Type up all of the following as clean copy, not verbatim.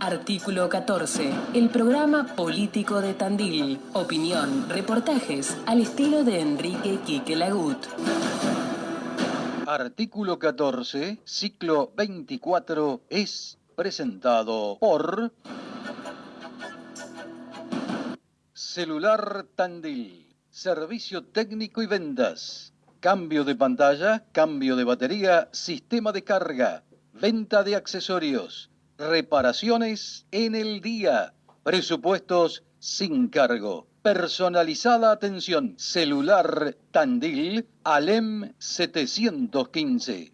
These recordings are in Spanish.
Artículo 14. El programa político de Tandil. Opinión, reportajes al estilo de Enrique Quique Lagut. Artículo 14, ciclo 24, es presentado por Celular Tandil, servicio técnico y ventas, cambio de pantalla, cambio de batería, sistema de carga, venta de accesorios, reparaciones en el día, presupuestos sin cargo, personalizada atención, Celular Tandil, Alem 715.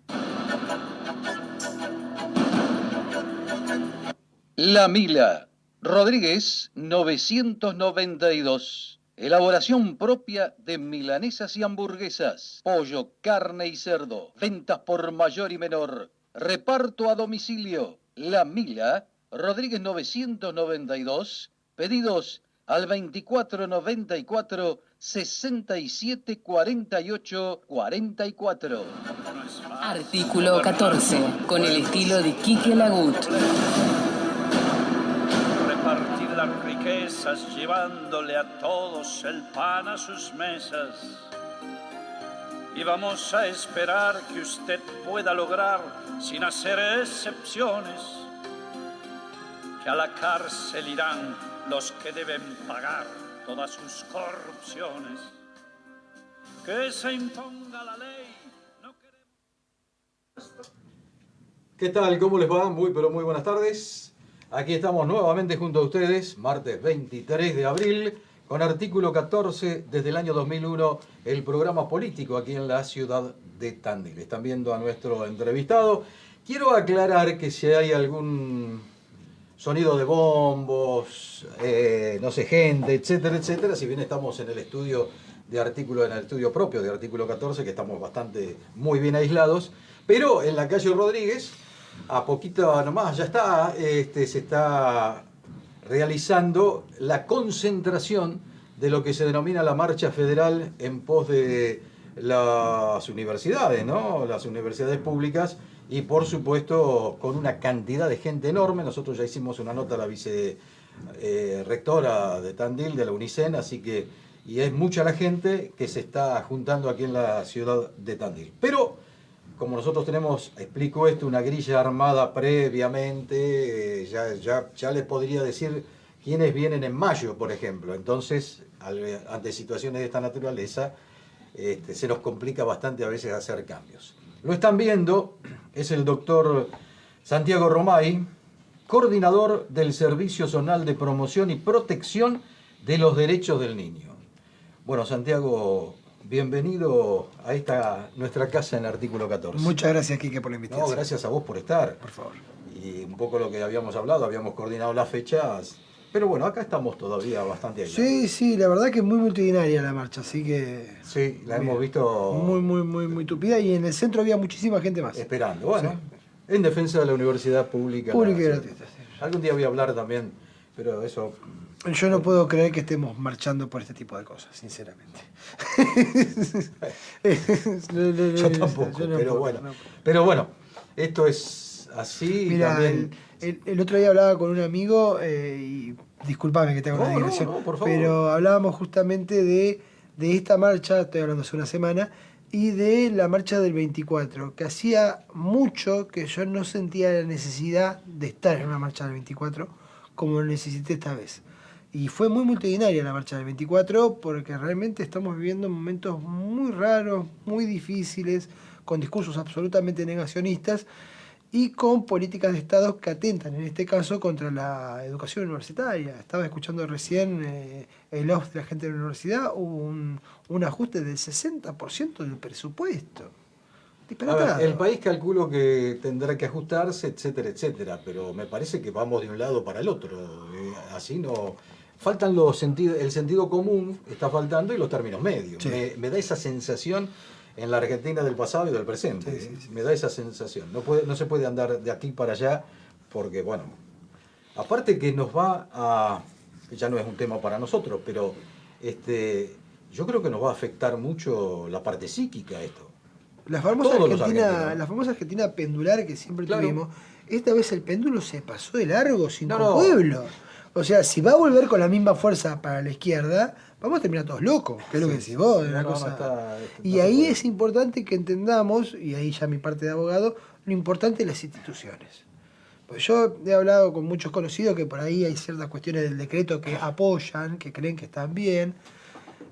La Mila, Rodríguez 992. Elaboración propia de milanesas y hamburguesas, pollo, carne y cerdo. Ventas por mayor y menor. Reparto a domicilio. La Mila, Rodríguez 992. Pedidos al 2494 6748 44. Artículo 14. Con el estilo de Quique Lagut. Repartir las riquezas llevándole a todos el pan a sus mesas. Y vamos a esperar que usted pueda lograr, sin hacer excepciones, que a la cárcel irán los que deben pagar todas sus corrupciones. Que se imponga la ley. No queremos... ¿Qué tal? ¿Cómo les va? Pero muy buenas tardes. Aquí estamos nuevamente junto a ustedes, martes 23 de abril, con Artículo 14, desde el año 2001, el programa político aquí en la ciudad de Tandil. Están viendo a nuestro entrevistado. Quiero aclarar que si hay algún sonido de bombos, no sé, gente, etcétera, etcétera, si bien estamos en el estudio de Artículo, en el estudio propio de Artículo 14, que estamos muy bien aislados, pero en la calle Rodríguez, a poquito nomás, ya está, se está realizando la concentración de lo que se denomina la marcha federal en pos de las universidades, ¿no? Las universidades públicas, y por supuesto con una cantidad de gente enorme. Nosotros ya hicimos una nota a la vicerrectora de Tandil, de la UNICEN, así que, y es mucha la gente que se está juntando aquí en la ciudad de Tandil. Pero como nosotros tenemos, explico esto, una grilla armada previamente, ya les podría decir quiénes vienen en mayo, por ejemplo. Entonces, ante situaciones de esta naturaleza, se nos complica bastante a veces hacer cambios. Lo están viendo, es el doctor Santiago Romay, coordinador del Servicio Zonal de Promoción y Protección de los Derechos del Niño. Bueno, Santiago, bienvenido a esta nuestra casa en Artículo 14. Muchas gracias, Quique, por la invitación. No, gracias a vos por estar. Por favor. Y un poco lo que habíamos hablado, habíamos coordinado las fechas, pero bueno, acá estamos todavía bastante aislados. Sí, la verdad que es muy multitudinaria la marcha, así que... Sí, la hemos visto... Muy tupida, y en el centro había muchísima gente más. Esperando, bueno, Sí. En defensa de la universidad pública. Pública y gratuita. Sí. Algún día voy a hablar también, pero eso... Yo no puedo creer que estemos marchando por este tipo de cosas, sinceramente. Yo tampoco, Yo no pero puedo, bueno. no puedo. Pero bueno, esto es así. Mira, también... el otro día hablaba con un amigo, y discúlpame que te hago una digresión, no, por favor. pero hablábamos justamente de esta marcha, estoy hablando hace una semana, y de la marcha del 24, que hacía mucho que yo no sentía la necesidad de estar en una marcha del 24 como lo necesité esta vez. Y fue muy multitudinaria la marcha del 24 porque realmente estamos viviendo momentos muy raros, muy difíciles, con discursos absolutamente negacionistas y con políticas de Estado que atentan, en este caso, contra la educación universitaria. Estaba escuchando recién el off de la gente de la universidad, hubo un ajuste del 60% del presupuesto. A ver, el país calculo que tendrá que ajustarse, etcétera, etcétera, pero me parece que vamos de un lado para el otro. Así no... Faltan el sentido común, está faltando, y los términos medios. Sí. Me da esa sensación en la Argentina del pasado y del presente. Sí. Me da esa sensación. No se puede andar de aquí para allá porque, bueno, aparte que nos va a... Ya no es un tema para nosotros, pero yo creo que nos va a afectar mucho la parte psíquica esto. La famosa Todos los Argentina, argentinos. la famosa Argentina pendular que siempre Claro. tuvimos, esta vez el péndulo se pasó de largo, cinco No. pueblos. O sea, si va a volver con la misma fuerza para la izquierda, vamos a terminar todos locos, que es lo que decís vos. Una cosa. Y ahí es importante que entendamos, y ahí ya mi parte de abogado, lo importante de las instituciones. Pues yo he hablado con muchos conocidos que por ahí hay ciertas cuestiones del decreto que apoyan, que creen que están bien,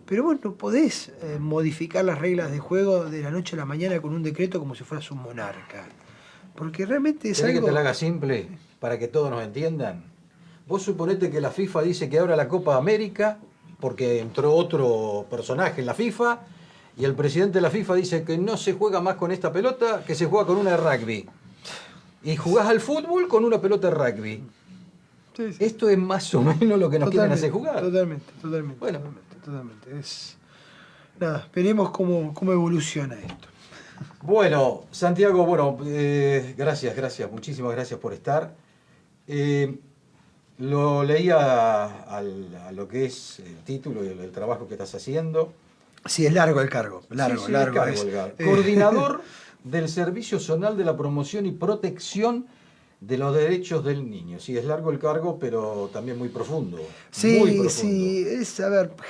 pero vos no podés modificar las reglas de juego de la noche a la mañana con un decreto como si fueras un monarca. Porque realmente es ¿Querés algo... que te la haga simple para que todos nos entiendan? Vos suponete que la FIFA dice que ahora la Copa América, porque entró otro personaje en la FIFA, y el presidente de la FIFA dice que no se juega más con esta pelota, que se juega con una de rugby. Y jugás al fútbol con una pelota de rugby. Sí, sí. Esto es más o menos lo que nos quieren hacer jugar. Totalmente. Bueno. Totalmente. Nada, veremos cómo evoluciona esto. Bueno, Santiago, gracias, muchísimas gracias por estar. Lo leía a lo que es el título y el trabajo que estás haciendo. Sí, es largo el cargo. Largo. Coordinador del Servicio Zonal de la Promoción y Protección de los Derechos del Niño. Sí, es largo el cargo, pero también muy profundo. Sí, muy profundo. sí.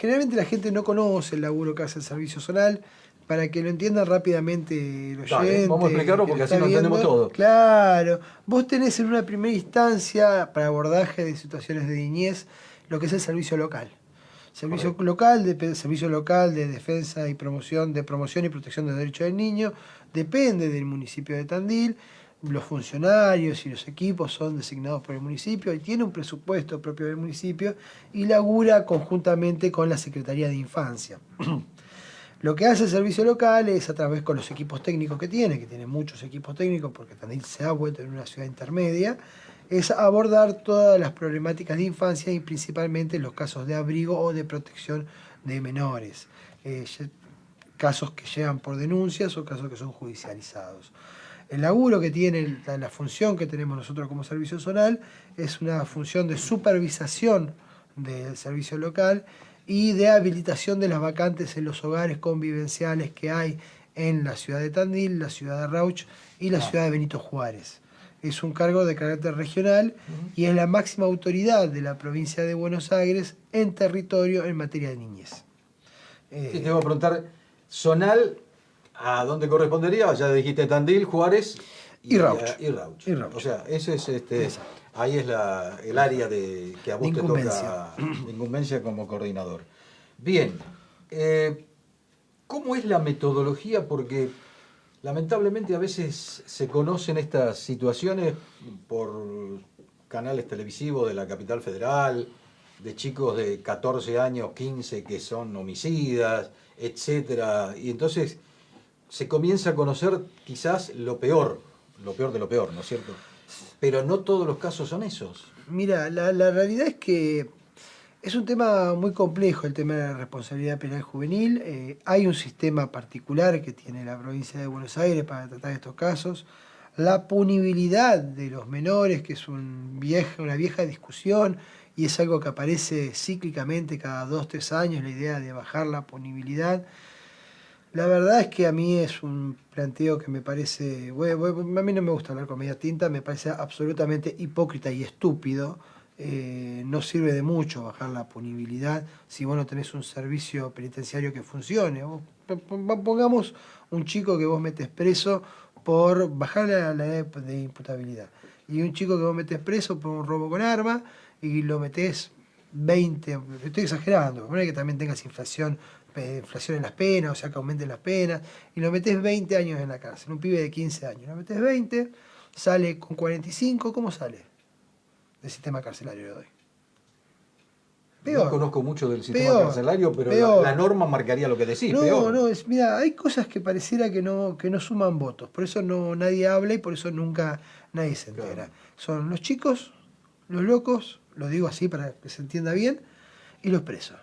Generalmente la gente no conoce el laburo que hace el Servicio Zonal. Para que lo entiendan rápidamente los oyentes. Vamos a explicarlo porque así lo entendemos todo. Claro. Vos tenés en una primera instancia para abordaje de situaciones de niñez lo que es el servicio local. Servicio local de defensa y promoción y protección de los derechos del niño. Depende del municipio de Tandil. Los funcionarios y los equipos son designados por el municipio y tiene un presupuesto propio del municipio y labura conjuntamente con la Secretaría de Infancia. Lo que hace el servicio local es a través con los equipos técnicos que tiene muchos equipos técnicos porque Tandil se ha vuelto en una ciudad intermedia, es abordar todas las problemáticas de infancia y principalmente los casos de abrigo o de protección de menores. Casos que llegan por denuncias o casos que son judicializados. El laburo que tiene, la función que tenemos nosotros como servicio zonal es una función de supervisación del servicio local y de habilitación de las vacantes en los hogares convivenciales que hay en la ciudad de Tandil, la ciudad de Rauch y la ciudad de Benito Juárez. Es un cargo de carácter regional y es la máxima autoridad de la provincia de Buenos Aires en territorio en materia de niñez. Te voy a preguntar, zonal, ¿a dónde correspondería? Ya dijiste Tandil, Juárez y Rauch. O sea, eso es ahí es el área que a vos te toca de incumbencia como coordinador. Bien, ¿cómo es la metodología? Porque lamentablemente a veces se conocen estas situaciones por canales televisivos de la capital federal, de chicos de 14 años, 15 que son homicidas, etcétera, y entonces se comienza a conocer quizás lo peor de lo peor, ¿no es cierto? Pero no todos los casos son esos. Mira, la realidad es que es un tema muy complejo el tema de la responsabilidad penal juvenil. Hay un sistema particular que tiene la provincia de Buenos Aires para tratar estos casos. La punibilidad de los menores, que es una vieja discusión y es algo que aparece cíclicamente cada 2-3 años, la idea de bajar la punibilidad. La verdad es que a mí es un planteo que me parece, a mí no me gusta hablar con media tinta, me parece absolutamente hipócrita y estúpido. No sirve de mucho bajar la punibilidad si vos no tenés un servicio penitenciario que funcione. Pongamos un chico que vos metés preso por bajar la edad de imputabilidad y un chico que vos metés preso por un robo con arma y lo metés 20, estoy exagerando, porque que también tengas inflación en las penas, o sea que aumenten las penas, y lo metés 20 años en la cárcel, un pibe de 15 años, lo metés 20, sale con 45, ¿cómo sale del sistema carcelario de hoy? Peor. No conozco mucho del sistema carcelario, pero la norma marcaría lo que decís. Mira, hay cosas que pareciera que no suman votos, por eso nadie habla y por eso nunca nadie se entera. Claro. Son los chicos, los locos, lo digo así para que se entienda bien, y los presos.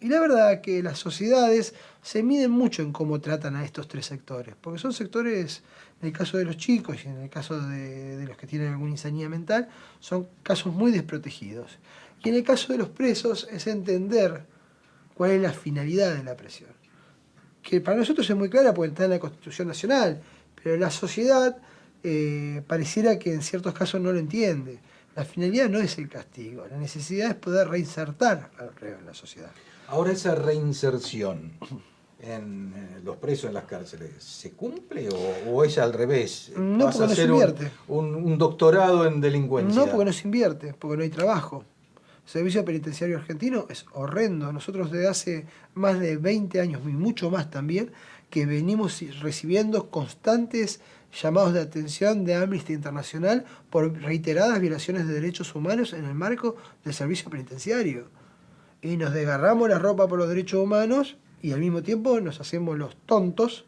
Y la verdad que las sociedades se miden mucho en cómo tratan a estos tres sectores, porque son sectores, en el caso de los chicos y en el caso de los que tienen alguna insanía mental, son casos muy desprotegidos. Y en el caso de los presos es entender cuál es la finalidad de la prisión. que para nosotros es muy clara porque está en la Constitución Nacional, pero la sociedad pareciera que en ciertos casos no lo entiende. La finalidad no es el castigo, la necesidad es poder reinsertar al reo en la sociedad. Ahora, esa reinserción en los presos en las cárceles, ¿se cumple o es al revés? No, ¿Vas porque a no se hacer invierte. un doctorado en delincuencia? No, porque no se invierte, porque no hay trabajo. El servicio penitenciario argentino es horrendo. Nosotros desde hace más de 20 años, y mucho más también, que venimos recibiendo constantes llamados de atención de Amnistía Internacional por reiteradas violaciones de derechos humanos en el marco del servicio penitenciario. Y nos desgarramos la ropa por los derechos humanos y al mismo tiempo nos hacemos los tontos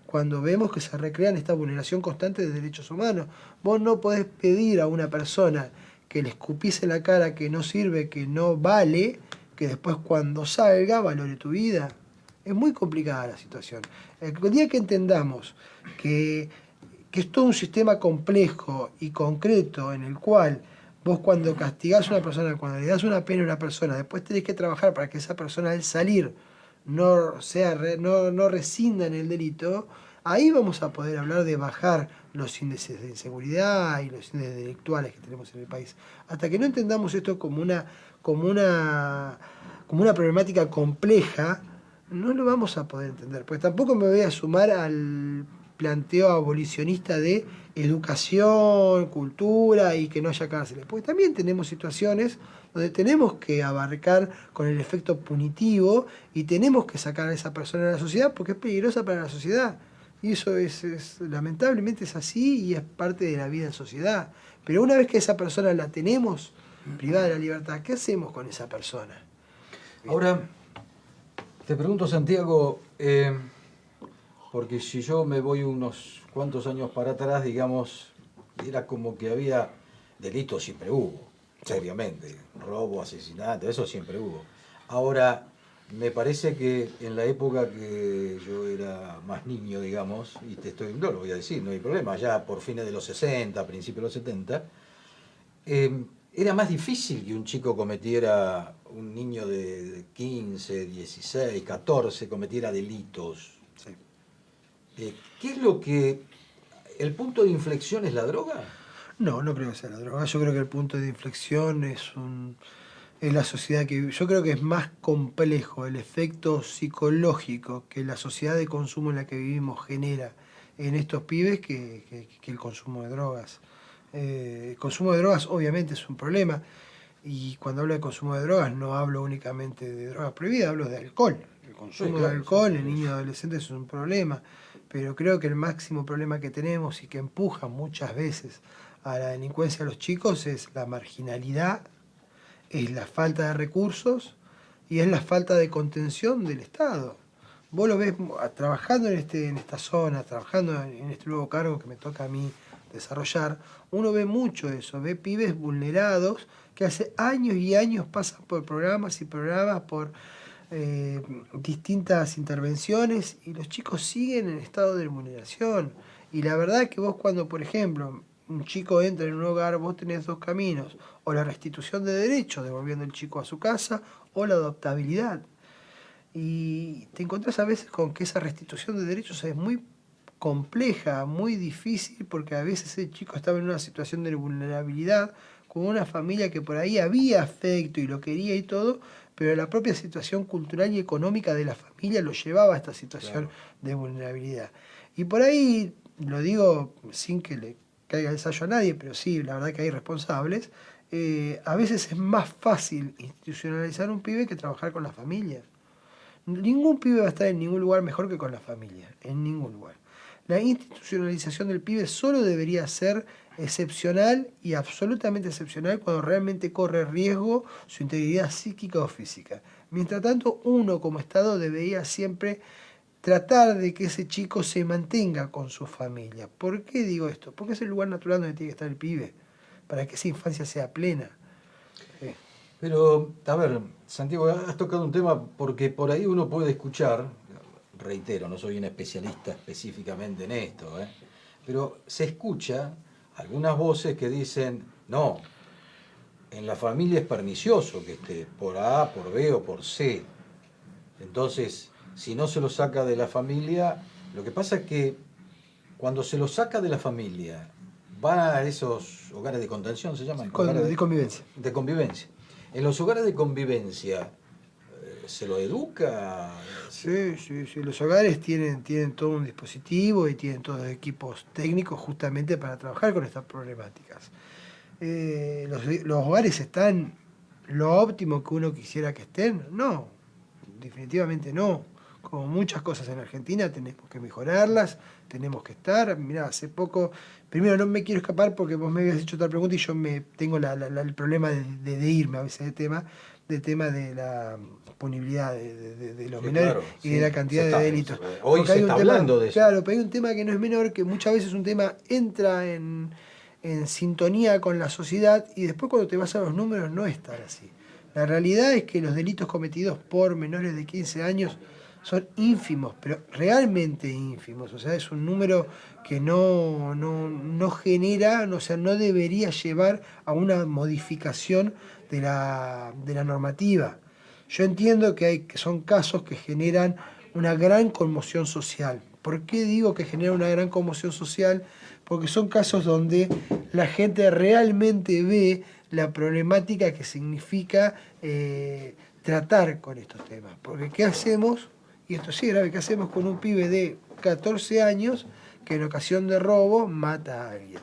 cuando vemos que se recrean esta vulneración constante de derechos humanos. Vos no podés pedir a una persona que le escupís en la cara que no sirve, que no vale, que después cuando salga valore tu vida. Es muy complicada la situación. El día que entendamos que es todo un sistema complejo y concreto en el cual vos cuando castigás a una persona, cuando le das una pena a una persona, después tenés que trabajar para que esa persona al salir no rescinda en el delito, ahí vamos a poder hablar de bajar los índices de inseguridad y los índices delictuales que tenemos en el país. Hasta que no entendamos esto como una problemática compleja, no lo vamos a poder entender. Pues tampoco me voy a sumar al planteo abolicionista de educación, cultura y que no haya cárceles. Porque también tenemos situaciones donde tenemos que abarcar con el efecto punitivo y tenemos que sacar a esa persona de la sociedad porque es peligrosa para la sociedad. Y eso lamentablemente es así y es parte de la vida en sociedad. Pero una vez que esa persona la tenemos privada de la libertad, ¿qué hacemos con esa persona? Ahora, te pregunto, Santiago, porque si yo me voy unos cuantos años para atrás, digamos, era como que había delitos, siempre hubo, obviamente, robo, asesinato, eso siempre hubo. Ahora, me parece que en la época que yo era más niño, digamos, y no lo voy a decir, no hay problema, ya por fines de los 60, principios de los 70, era más difícil que un chico cometiera, un niño de 15, 16, 14, cometiera delitos. Sí. ¿Qué es lo que... ¿El punto de inflexión es la droga? No, no creo que sea la droga. Yo creo que el punto de inflexión es la sociedad que... Yo creo que es más complejo el efecto psicológico que la sociedad de consumo en la que vivimos genera en estos pibes que el consumo de drogas. El consumo de drogas obviamente es un problema y cuando hablo de consumo de drogas no hablo únicamente de drogas prohibidas, hablo de alcohol. El consumo de alcohol en niños y adolescentes es un problema, pero creo que el máximo problema que tenemos y que empuja muchas veces a la delincuencia de los chicos es la marginalidad, es la falta de recursos y es la falta de contención del Estado. Vos lo ves trabajando en esta zona, trabajando en este nuevo cargo que me toca a mí desarrollar, uno ve mucho eso, ve pibes vulnerados que hace años y años pasan por programas y programas, por distintas intervenciones y los chicos siguen en estado de vulneración. Y la verdad que vos cuando, por ejemplo, un chico entra en un hogar, vos tenés dos caminos, o la restitución de derechos, devolviendo el chico a su casa, o la adoptabilidad. Y te encontrás a veces con que esa restitución de derechos es muy compleja, muy difícil, porque a veces el chico estaba en una situación de vulnerabilidad, con una familia que por ahí había afecto y lo quería y todo, pero la propia situación cultural y económica de la familia lo llevaba a esta situación de vulnerabilidad. Y por ahí, lo digo sin que le caiga el sayo a nadie, pero sí, la verdad que hay responsables, a veces es más fácil institucionalizar un pibe que trabajar con la familia. Ningún pibe va a estar en ningún lugar mejor que con la familia, en ningún lugar. La institucionalización del pibe solo debería ser excepcional y absolutamente excepcional cuando realmente corre riesgo su integridad psíquica o física. Mientras tanto, uno como Estado debería siempre tratar de que ese chico se mantenga con su familia. ¿Por qué digo esto? Porque es el lugar natural donde tiene que estar el pibe, para que esa infancia sea plena. Pero, a ver, Santiago, has tocado un tema porque por ahí uno puede escuchar, reitero, no soy un especialista específicamente en esto, pero se escucha algunas voces que dicen, no, en la familia es pernicioso que esté por A, por B o por C. Entonces, si no se lo saca de la familia, lo que pasa es que cuando se lo saca de la familia, va a esos hogares de contención, ¿se llaman? De convivencia. De convivencia. En los hogares de convivencia, ¿se lo educa? Sí. Los hogares tienen todo un dispositivo y tienen todos equipos técnicos justamente para trabajar con estas problemáticas. ¿Los hogares están lo óptimo que uno quisiera que estén? No, definitivamente no. Como muchas cosas en Argentina tenemos que mejorarlas, tenemos que estar. Mirá, hace poco, primero no me quiero escapar porque vos me habías hecho otra pregunta y yo tengo el problema de irme a veces del tema de la punibilidad de los menores, claro, y de la cantidad de delitos. Hoy Porque se está hablando de eso. Claro, pero hay un tema que no es menor, que muchas veces un tema entra en sintonía con la sociedad y después cuando te vas a los números no es tan así. La realidad es que los delitos cometidos por menores de 15 años son ínfimos, pero realmente ínfimos. O sea, es un número que no genera, o sea, no debería llevar a una modificación de la normativa. Yo entiendo que son casos que generan una gran conmoción social. ¿Por qué digo que genera una gran conmoción social? Porque son casos donde la gente realmente ve la problemática que significa tratar con estos temas. Porque ¿qué hacemos? Y esto sí es grave, ¿qué hacemos con un pibe de 14 años que en ocasión de robo mata a alguien?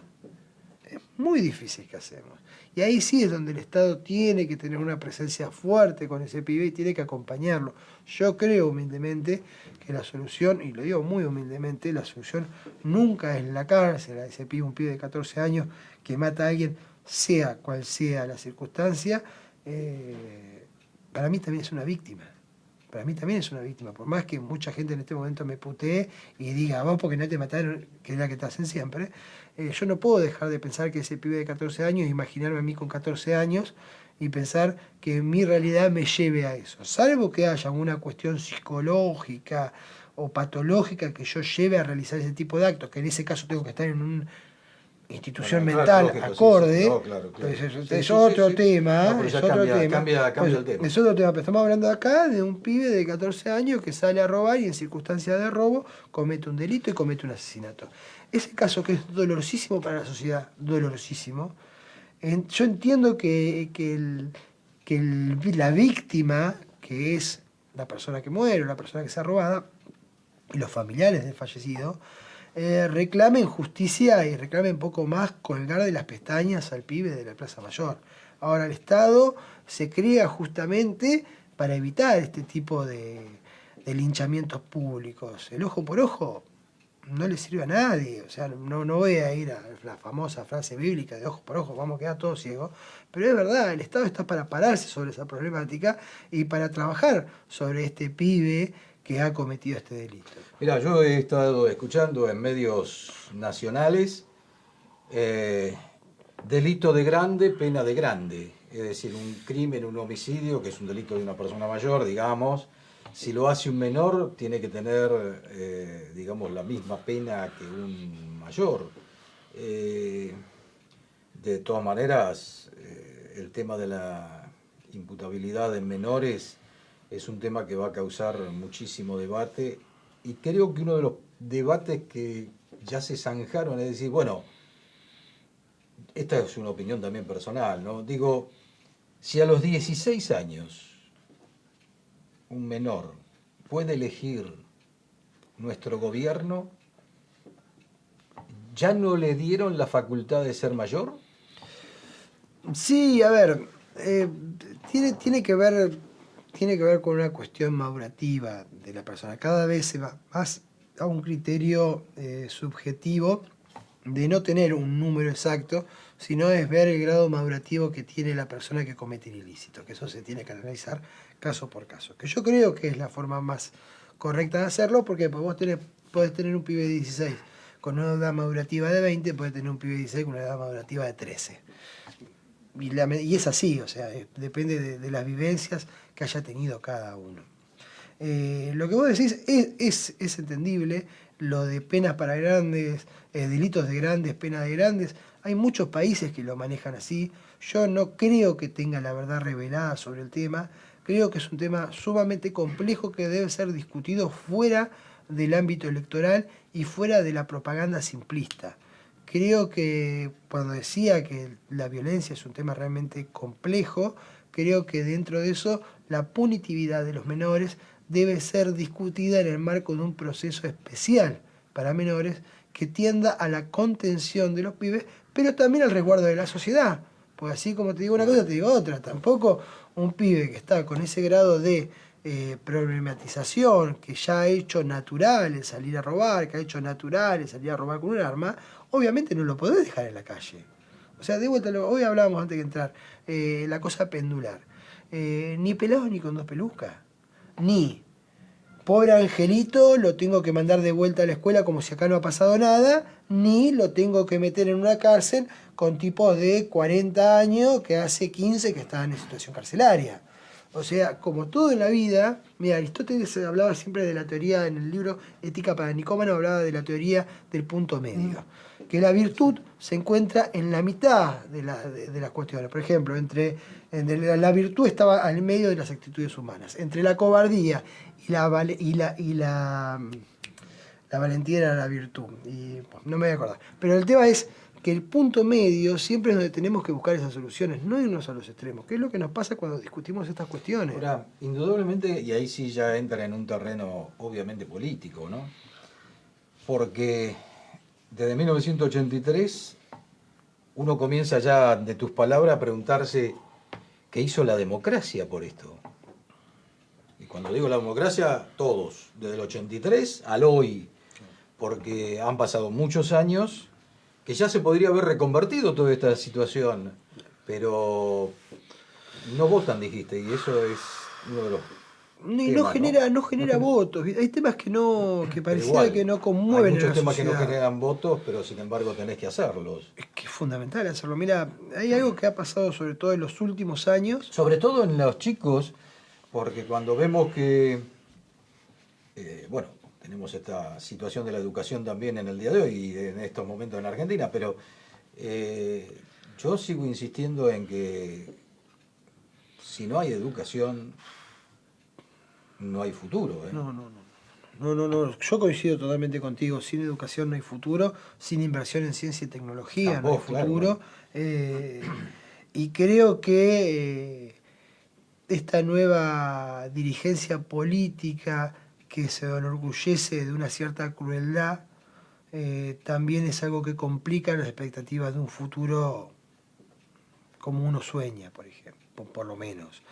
Es muy difícil que hacemos. Y ahí sí es donde el Estado tiene que tener una presencia fuerte con ese pibe y tiene que acompañarlo. Yo creo humildemente que la solución, y lo digo muy humildemente, la solución nunca es la cárcel a ese pibe, un pibe de 14 años que mata a alguien, sea cual sea la circunstancia. Para mí también es una víctima. Para mí también es una víctima, por más que mucha gente en este momento me putee y diga, vos porque no te mataron, que es la que te hacen siempre, yo no puedo dejar de pensar que ese pibe de 14 años, imaginarme a mí con 14 años y pensar que mi realidad me lleve a eso. Salvo que haya una cuestión psicológica o patológica que yo lleve a realizar ese tipo de actos, que en ese caso tengo que estar en una institución mental acorde, es otro tema, es otro tema. Cambia el tema. Es otro tema, pero estamos hablando acá de un pibe de 14 años que sale a robar y en circunstancias de robo comete un delito y comete un asesinato. Ese caso que es dolorosísimo para la sociedad, dolorosísimo, yo entiendo que la víctima, que es la persona que muere o la persona que sea robada, y los familiares del fallecido, reclamen justicia y reclamen poco más colgar de las pestañas al pibe de la Plaza Mayor. Ahora el Estado se crea justamente para evitar este tipo de linchamientos públicos. El ojo por ojo no le sirve a nadie, o sea, no voy a ir a la famosa frase bíblica de ojo por ojo, vamos a quedar todos ciegos, pero es verdad, el Estado está para pararse sobre esa problemática y para trabajar sobre este pibe que ha cometido este delito. Mira, yo he estado escuchando en medios nacionales delito de grande, pena de grande. Es decir, un crimen, un homicidio, que es un delito de una persona mayor, digamos, si lo hace un menor, tiene que tener, digamos, la misma pena que un mayor. De todas maneras, el tema de la imputabilidad en menores es un tema que va a causar muchísimo debate y creo que uno de los debates que ya se zanjaron es decir, bueno, esta es una opinión también personal, ¿no? Digo, si a los 16 años un menor puede elegir nuestro gobierno, ¿ya no le dieron la facultad de ser mayor? Sí, a ver, tiene que ver con una cuestión madurativa de la persona. Cada vez se va más a un criterio subjetivo de no tener un número exacto, sino es ver el grado madurativo que tiene la persona que comete el ilícito, que eso se tiene que analizar caso por caso. Que yo creo que es la forma más correcta de hacerlo, porque vos podés tener un pibe de 16 con una edad madurativa de 20, podés tener un pibe de 16 con una edad madurativa de 13. Y es así, o sea, depende de las vivencias que haya tenido cada uno. Lo que vos decís es entendible, lo de penas para grandes, delitos de grandes, penas de grandes. Hay muchos países que lo manejan así. Yo no creo que tenga la verdad revelada sobre el tema, Creo que es un tema sumamente complejo que debe ser discutido fuera del ámbito electoral y fuera de la propaganda simplista. Creo que cuando decía que la violencia es un tema realmente complejo, creo que dentro de eso la punitividad de los menores debe ser discutida en el marco de un proceso especial para menores que tienda a la contención de los pibes, pero también al resguardo de la sociedad. Pues así como te digo una cosa, te digo otra. Tampoco un pibe que está con ese grado de problematización, que ya ha hecho natural el salir a robar, que ha hecho natural el salir a robar con un arma, obviamente no lo podés dejar en la calle. O sea, de vuelta, hoy hablábamos antes de entrar, la cosa pendular. Ni pelado ni con dos pelucas. Ni pobre angelito lo tengo que mandar de vuelta a la escuela como si acá no ha pasado nada, ni lo tengo que meter en una cárcel con tipos de 40 años que hace 15 que estaban en situación carcelaria. O sea, como todo en la vida, mira, Aristóteles hablaba siempre de la teoría, en el libro Ética para Nicómano, hablaba de la teoría del punto medio, que la virtud se encuentra en la mitad de las cuestiones. Por ejemplo, la virtud estaba al medio de las actitudes humanas. Entre la cobardía y la valentía era la virtud. Y bueno, no me voy a acordar. Pero el tema es que el punto medio siempre es donde tenemos que buscar esas soluciones, no irnos a los extremos, que es lo que nos pasa cuando discutimos estas cuestiones. Ahora, indudablemente, y ahí sí ya entra en un terreno obviamente político, ¿no? Porque desde 1983 uno comienza ya, de tus palabras, a preguntarse qué hizo la democracia por esto. Y cuando digo la democracia, todos, desde el 83 al hoy, porque han pasado muchos años que ya se podría haber reconvertido toda esta situación, pero no votan, dijiste, y eso es uno de los temas, no genera votos. Hay temas que pareciera que no conmueven. Hay muchos a la temas que no sociedad. generan votos, pero sin embargo tenés que hacerlos. Es que es fundamental hacerlo. Mira, hay algo que ha pasado sobre todo en los últimos años. Sobre todo en los chicos, porque cuando vemos que, bueno, tenemos esta situación de la educación también en el día de hoy y en estos momentos en Argentina, pero yo sigo insistiendo en que si no hay educación, no hay futuro. No. Yo coincido totalmente contigo. Sin educación no hay futuro. Sin inversión en ciencia y tecnología no hay futuro. Claro. Y creo que esta nueva dirigencia política que se enorgullece de una cierta crueldad, también es algo que complica las expectativas de un futuro como uno sueña, por ejemplo, por lo menos.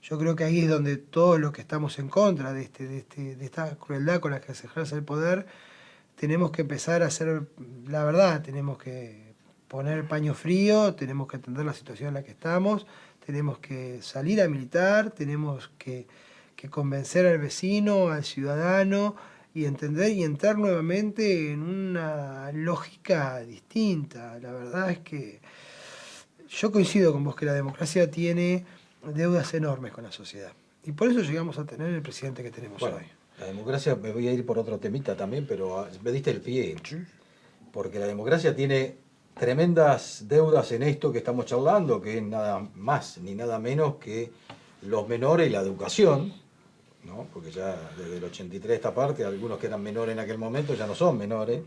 Yo creo que ahí es donde todos los que estamos en contra de esta crueldad con la que se ejerce el poder, tenemos que empezar a hacer la verdad, tenemos que poner paño frío, tenemos que entender la situación en la que estamos, tenemos que salir a militar, tenemos que convencer al vecino, al ciudadano, y entender y entrar nuevamente en una lógica distinta. La verdad es que yo coincido con vos que la democracia tiene deudas enormes con la sociedad. Y por eso llegamos a tener el presidente que tenemos hoy. La democracia, me voy a ir por otro temita también, pero me diste el pie. Porque la democracia tiene tremendas deudas en esto que estamos charlando, que es nada más ni nada menos que los menores y la educación, ¿no? Porque ya desde el 83 esta parte, algunos que eran menores en aquel momento ya no son menores,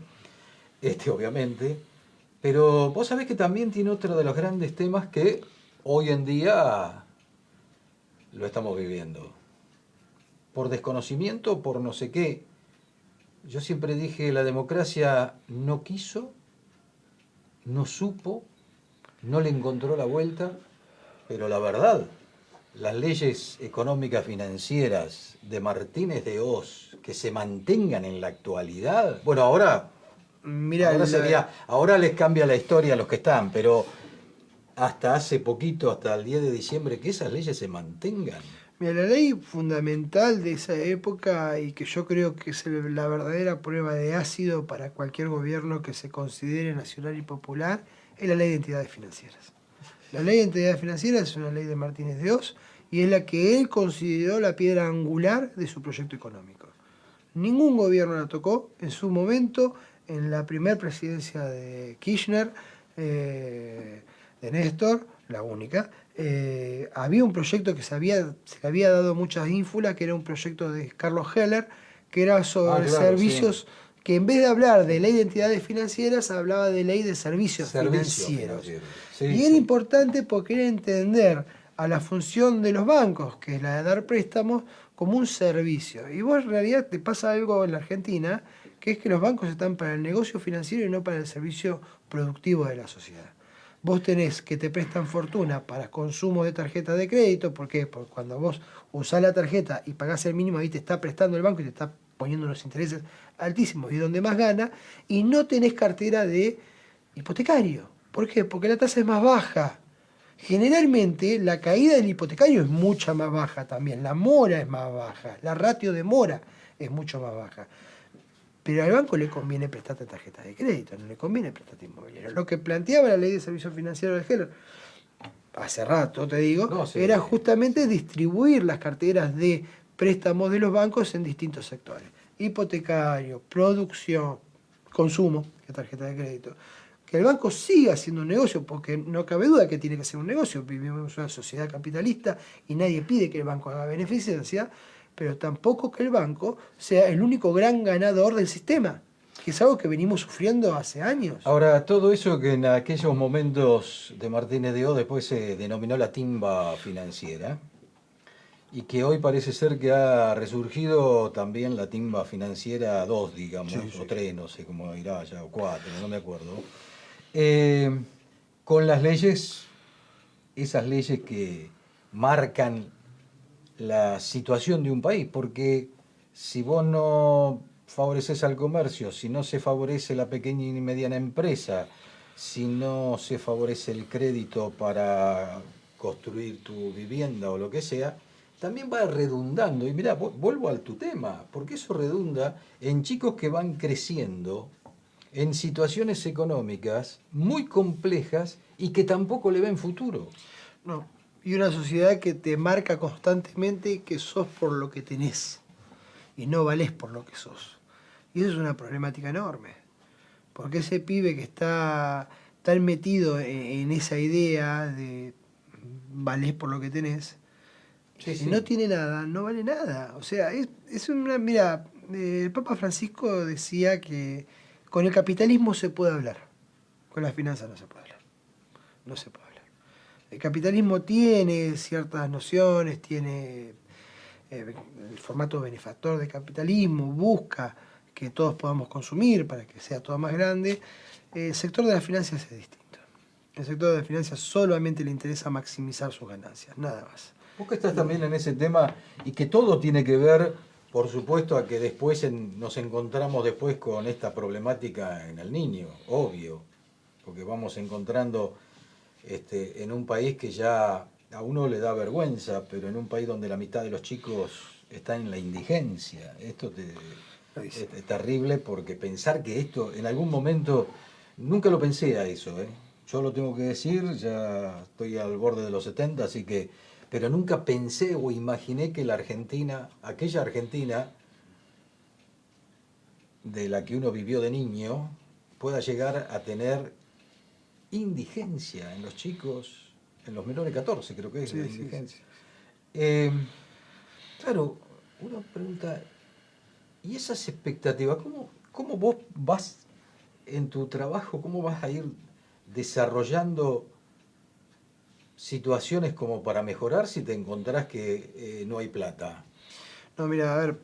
obviamente. Pero vos sabés que también tiene otro de los grandes temas que hoy en día lo estamos viviendo. Por desconocimiento, por no sé qué. Yo siempre dije, la democracia no quiso, no supo, no le encontró la vuelta, pero la verdad, las leyes económicas financieras de Martínez de Hoz que se mantengan en la actualidad, bueno, ahora les cambia la historia a los que están, pero hasta hace poquito, hasta el 10 de diciembre, que esas leyes se mantengan. Mira, la ley fundamental de esa época, y que yo creo que es la verdadera prueba de ácido para cualquier gobierno que se considere nacional y popular, es la ley de entidades financieras. La ley de entidades financieras es una ley de Martínez de Hoz y es la que él consideró la piedra angular de su proyecto económico. Ningún gobierno la tocó. En su momento, en la primera presidencia de Kirchner, de Néstor, la única, había un proyecto que se le había dado muchas ínfulas, que era un proyecto de Carlos Heller, que era sobre servicios, que en vez de hablar de ley de entidades financieras, hablaba de ley de servicios financieros. Sí, y era importante porque era entender a la función de los bancos, que es la de dar préstamos, como un servicio. Y vos en realidad te pasa algo en la Argentina, que es que los bancos están para el negocio financiero y no para el servicio productivo de la sociedad. Vos tenés que te prestan fortuna para consumo de tarjeta de crédito. ¿Por qué? Porque cuando vos usás la tarjeta y pagás el mínimo, ahí te está prestando el banco y te está poniendo unos intereses altísimos y donde más gana, y no tenés cartera de hipotecario. ¿Por qué? Porque la tasa es más baja. Generalmente la caída del hipotecario es mucha más baja también, la mora es más baja, la ratio de mora es mucho más baja. Pero al banco le conviene prestarte tarjetas de crédito, no le conviene prestarte inmobiliario. Lo que planteaba la ley de servicios financieros de Heller, hace rato te digo, era justamente distribuir las carteras de préstamos de los bancos en distintos sectores. Hipotecario, producción, consumo, que tarjeta de crédito. Que el banco siga haciendo un negocio, porque no cabe duda que tiene que ser un negocio. Vivimos en una sociedad capitalista y nadie pide que el banco haga beneficencia, pero tampoco que el banco sea el único gran ganador del sistema, que es algo que venimos sufriendo hace años. Ahora, todo eso que en aquellos momentos de Martínez de O después se denominó la timba financiera, y que hoy parece ser que ha resurgido también la timba financiera 2, digamos, o 3, no sé cómo irá ya, o 4, no me acuerdo. Con las leyes, esas leyes que marcan la situación de un país, porque si vos no favoreces al comercio, si no se favorece la pequeña y mediana empresa, si no se favorece el crédito para construir tu vivienda o lo que sea, también va redundando. Y mirá, vuelvo a tu tema, porque eso redunda en chicos que van creciendo en situaciones económicas muy complejas y que tampoco le ven futuro. No. Y una sociedad que te marca constantemente que sos por lo que tenés y no valés por lo que sos. Y eso es una problemática enorme. Porque ese pibe que está tan metido en esa idea de valés por lo que tenés, si no tiene nada, no vale nada. O sea, es una... Mira, el Papa Francisco decía que con el capitalismo se puede hablar, con las finanzas no se puede hablar. No se puede hablar. El capitalismo tiene ciertas nociones, tiene el formato benefactor del capitalismo, busca que todos podamos consumir para que sea todo más grande. El sector de las finanzas es distinto. El sector de las finanzas solamente le interesa maximizar sus ganancias, nada más. Vos que estás también en ese tema y que todo tiene que ver, por supuesto, a que después nos encontramos después con esta problemática en el niño, obvio, porque vamos encontrando en un país que ya a uno le da vergüenza, pero en un país donde la mitad de los chicos están en la indigencia. Esto es terrible, porque pensar que esto en algún momento, nunca lo pensé a eso, yo lo tengo que decir, ya estoy al borde de los 70, así que, pero nunca pensé o imaginé que la Argentina, aquella Argentina de la que uno vivió de niño, pueda llegar a tener indigencia en los chicos, en los menores de 14 creo que es la indigencia. Claro, uno pregunta, ¿y esas expectativas? ¿Cómo vos vas en tu trabajo, cómo vas a ir desarrollando situaciones como para mejorar si te encontrás que no hay plata? No, mira, a ver,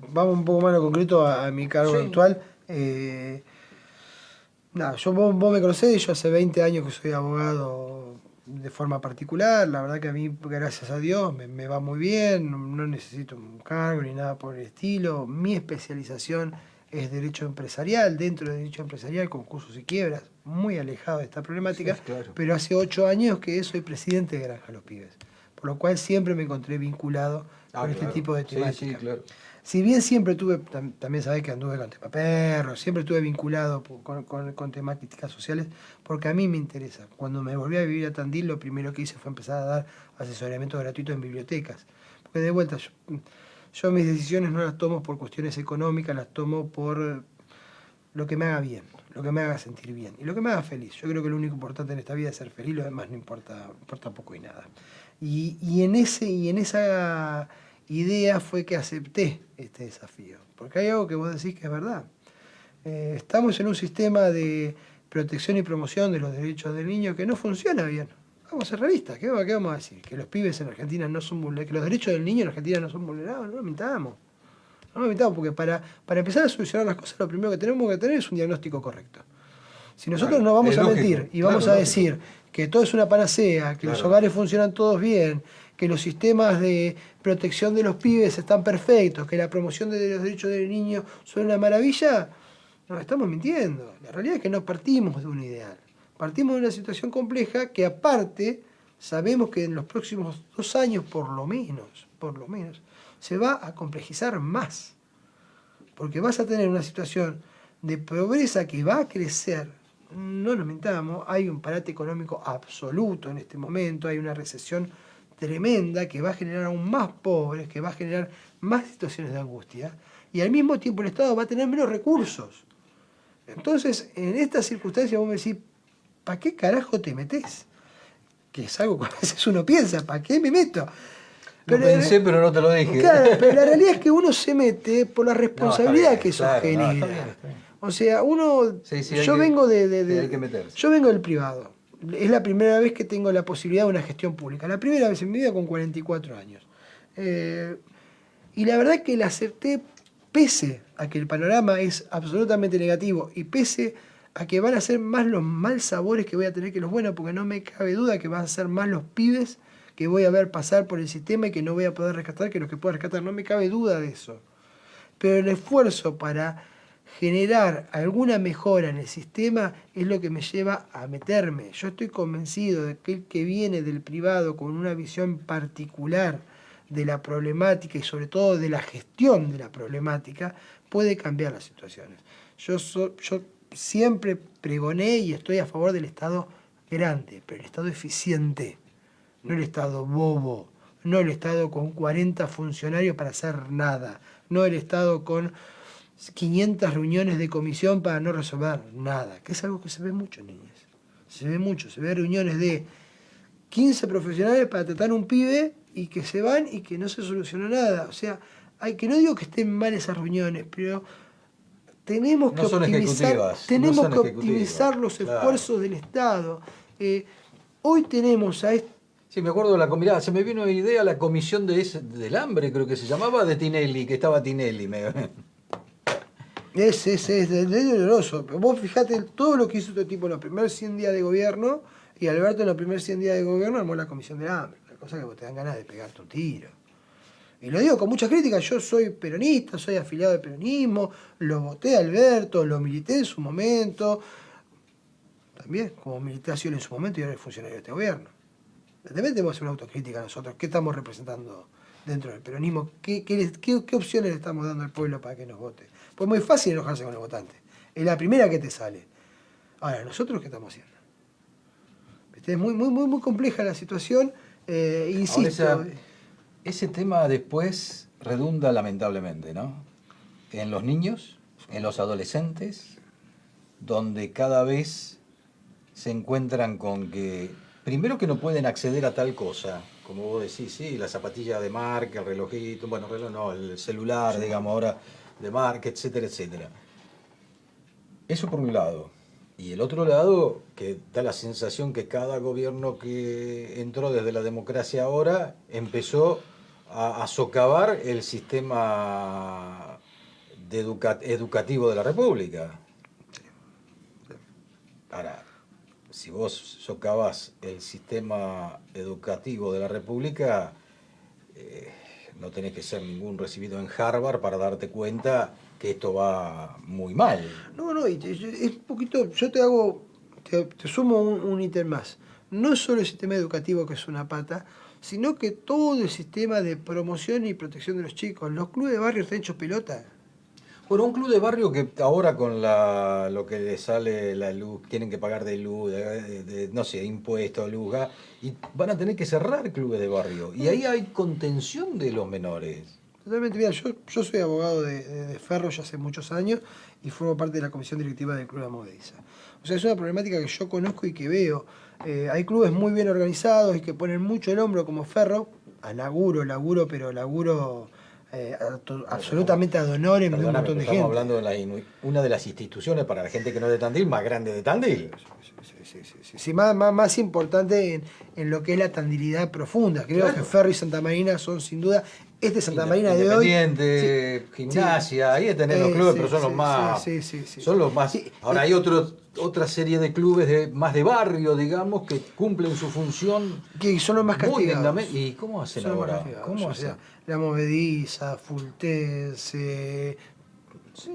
vamos un poco más a lo concreto a mi cargo actual. Nada, vos me conocés, yo hace 20 años que soy abogado de forma particular. La verdad que a mí, gracias a Dios, me va muy bien, no necesito un cargo ni nada por el estilo. Mi especialización es Derecho Empresarial, dentro de Derecho Empresarial, concursos y quiebras, muy alejado de esta problemática, claro. Pero hace 8 años que soy presidente de Granja Los Pibes, por lo cual siempre me encontré vinculado con este tipo de temática. Claro. Si bien siempre tuve, también sabés que anduve con tema perros, siempre estuve vinculado con temáticas sociales, porque a mí me interesa. Cuando me volví a vivir a Tandil, lo primero que hice fue empezar a dar asesoramiento gratuito en bibliotecas. Porque de vuelta, yo mis decisiones no las tomo por cuestiones económicas, las tomo por lo que me haga bien. lo que me haga sentir bien y lo que me haga feliz. Yo creo que lo único importante en esta vida es ser feliz, lo demás no importa poco y nada. Y en esa idea fue que acepté este desafío, porque hay algo que vos decís que es verdad. Estamos en un sistema de protección y promoción de los derechos del niño que no funciona bien. Vamos a ser realistas, ¿qué vamos a decir? Que los pibes en Argentina no son vulnerables, que los derechos del niño en Argentina no son vulnerables, no lo mintamos. No lo mintamos, porque para empezar a solucionar las cosas, lo primero que tenemos que tener es un diagnóstico correcto. Si nosotros no vamos a mentir y vamos a decir que todo es una panacea, que los hogares funcionan todos bien, que los sistemas de protección de los pibes están perfectos, que la promoción de los derechos del niño son una maravilla, nos estamos mintiendo. La realidad es que no partimos de un ideal. Partimos de una situación compleja que aparte sabemos que en los próximos 2 años por lo menos, se va a complejizar más. Porque vas a tener una situación de pobreza que va a crecer. No nos mintamos, hay un parate económico absoluto en este momento, hay una recesión tremenda que va a generar aún más pobres, que va a generar más situaciones de angustia, y al mismo tiempo el Estado va a tener menos recursos. Entonces, en estas circunstancias vos me decís, ¿para qué carajo te metés? Que es algo que a veces uno piensa, ¿para qué me meto? Lo pensé, pero no te lo dije. Claro, pero la realidad es que uno se mete por la responsabilidad que eso genera. Está bien. O sea, uno... yo vengo yo vengo del privado. Es la primera vez que tengo la posibilidad de una gestión pública. La primera vez en mi vida con 44 años. Y la verdad que la acepté pese a que el panorama es absolutamente negativo y pese a que van a ser más los mal sabores que voy a tener que los buenos, porque no me cabe duda que van a ser más los pibes que voy a ver pasar por el sistema y que no voy a poder rescatar que los que puedo rescatar. No me cabe duda de eso. Pero el esfuerzo para generar alguna mejora en el sistema es lo que me lleva a meterme. Yo estoy convencido de que el que viene del privado con una visión particular de la problemática y sobre todo de la gestión de la problemática puede cambiar las situaciones. Yo siempre pregoné y estoy a favor del Estado grande, pero el Estado eficiente, no el Estado bobo, no el Estado con 40 funcionarios para hacer nada, no el Estado con 500 reuniones de comisión para no resolver nada, que es algo que se ve mucho, niñas. Se ve mucho, se ve reuniones de 15 profesionales para tratar un pibe y que se van y que no se solucionó nada. O sea, que no digo que estén mal esas reuniones, pero tenemos que optimizar los esfuerzos del Estado. Hoy tenemos a este... Sí, me acuerdo de mirá, se me vino una idea la comisión del hambre, creo que se llamaba, de Tinelli, que estaba Tinelli. Es doloroso. Vos fijate todo lo que hizo este tipo en los primeros 100 días de gobierno, y Alberto en los primeros 100 días de gobierno armó la comisión del hambre. Una cosa que vos te dan ganas de pegarte un tiro. Y lo digo con mucha crítica, yo soy peronista, soy afiliado al peronismo, lo voté a Alberto, lo milité en su momento, también como milité a Scioli en su momento y ahora es funcionario de este gobierno. También tenemos que hacer una autocrítica nosotros, ¿qué estamos representando dentro del peronismo? ¿Qué opciones le estamos dando al pueblo para que nos vote? Pues es muy fácil enojarse con el votante, es la primera que te sale. Ahora, ¿nosotros qué estamos haciendo? Es muy compleja la situación, insisto. Ahora, ese tema después redunda lamentablemente, ¿no? En los niños, en los adolescentes, donde cada vez se encuentran con que, primero que no pueden acceder a tal cosa, como vos decís, sí, la zapatilla de marca, el relojito, bueno, reloj no, el celular, sí, digamos ahora, de marca, etcétera, etcétera. Eso por un lado. Y el otro lado, que da la sensación que cada gobierno que entró desde la democracia ahora empezó a socavar el sistema educativo de la República. Ahora, si vos socavas el sistema educativo de la República, no tenés que ser ningún recibido en Harvard para darte cuenta que esto va muy mal. No, es un poquito, yo te sumo un ítem más. No solo el sistema educativo, que es una pata, sino que todo el sistema de promoción y protección de los chicos. Los clubes de barrio están hechos pelota. Bueno, un club de barrio que ahora con lo que le sale la luz, tienen que pagar de luz, no sé, impuestos, luz, y van a tener que cerrar clubes de barrio. Y ahí hay contención de los menores. Totalmente. Mira, yo soy abogado de Ferro ya hace muchos años y formo parte de la comisión directiva del Club de la Movediza. O sea, es una problemática que yo conozco y que veo. Hay clubes muy bien organizados y que ponen mucho el hombro como Ferro, a laburo, pero laburo absolutamente ad honorem de un montón de gente. Estamos hablando de una de las instituciones para la gente que no es de Tandil, más grande de Tandil. Sí, más importante en lo que es la tandilidad profunda. Creo que Ferro y Santa Marina son sin duda, Santa Marina de hoy. Independiente, Gimnasia, ahí tenés los clubes, pero son los más. Son los más. Ahora hay otra serie de clubes más de barrio, digamos, que cumplen su función. Que son los más castigados. ¿Y cómo hacen ahora? ¿Cómo hacen? La Movediza, Fultense,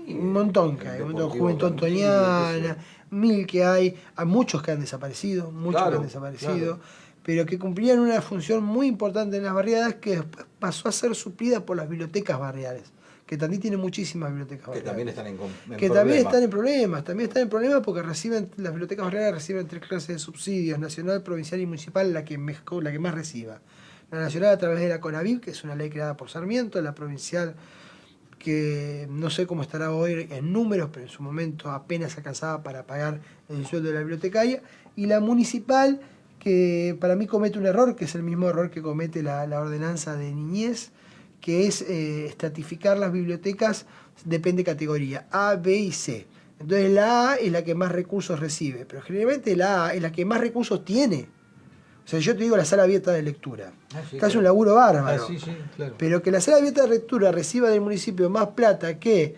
un montón que hay, un montón, Juventud Antoniana, mil que hay muchos que han desaparecido, claro. Pero que cumplían una función muy importante en las barriadas que después pasó a ser suplida por las bibliotecas barriales. Que también tienen muchísimas bibliotecas barriales. También están en problemas porque las bibliotecas barriales reciben 3 clases de subsidios: nacional, provincial y municipal, la que más reciba. La nacional a través de la CONAVIP, que es una ley creada por Sarmiento; la provincial, que no sé cómo estará hoy en números, pero en su momento apenas alcanzaba para pagar el sueldo de la bibliotecaria; y la municipal, que para mí comete un error, que es el mismo error que comete la ordenanza de niñez, que es estratificar las bibliotecas, depende de categoría, A, B y C. Entonces la A es la que más recursos recibe, pero generalmente la A es la que más recursos tiene. O sea, yo te digo la sala abierta de lectura, que hace un laburo bárbaro, claro. Pero que la sala abierta de lectura reciba del municipio más plata que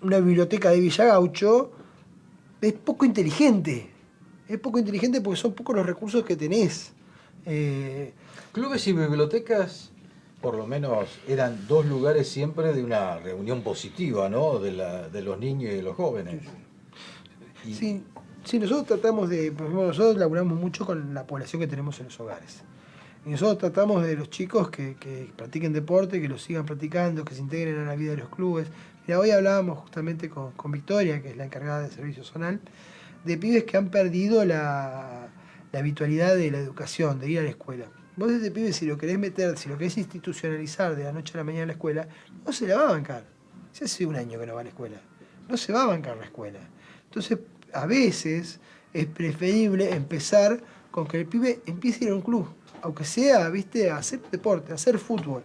una biblioteca de Villagaucho, es poco inteligente. Es poco inteligente porque son pocos los recursos que tenés. Clubes y bibliotecas, por lo menos, eran 2 lugares siempre de una reunión positiva, ¿no? De los niños y de los jóvenes. Sí, nosotros tratamos por ejemplo, nosotros laburamos mucho con la población que tenemos en los hogares. Y nosotros tratamos de los chicos que practiquen deporte, que lo sigan practicando, que se integren a la vida de los clubes. Mira, hoy hablábamos justamente con Victoria, que es la encargada de servicio zonal, de pibes que han perdido la habitualidad de la educación, de ir a la escuela. Vos desde pibe, si lo querés institucionalizar de la noche a la mañana a la escuela, no se la va a bancar. Si hace un año que no va a la escuela, no se va a bancar la escuela. Entonces, a veces es preferible empezar con que el pibe empiece a ir a un club, aunque sea, a hacer deporte, a hacer fútbol,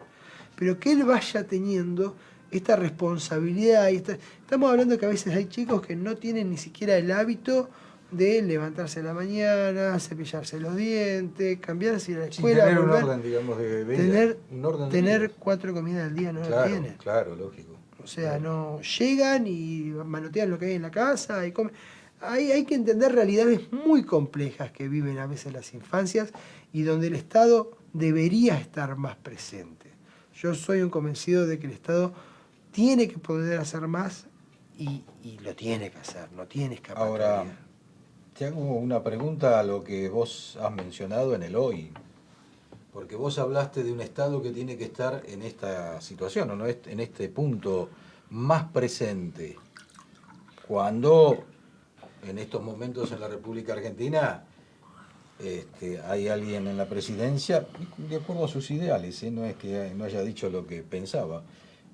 pero que él vaya teniendo esta responsabilidad. Estamos hablando que a veces hay chicos que no tienen ni siquiera el hábito de levantarse a la mañana, cepillarse los dientes, cambiarse a la escuela, tener volver, un orden, digamos, de vida. Tener 4 comidas al día no lo tienen. Claro, lógico. O sea, no llegan y manotean lo que hay en la casa y comen. Hay que entender realidades muy complejas que viven a veces las infancias y donde el Estado debería estar más presente. Yo soy un convencido de que el Estado tiene que poder hacer más y lo tiene que hacer, no tiene escapatoria. Ahora, te hago una pregunta a lo que vos has mencionado en el hoy. Porque vos hablaste de un Estado que tiene que estar en esta situación, ¿no? En este punto más presente. Cuando en estos momentos en la República Argentina hay alguien en la presidencia, de acuerdo a sus ideales, no es que no haya dicho lo que pensaba,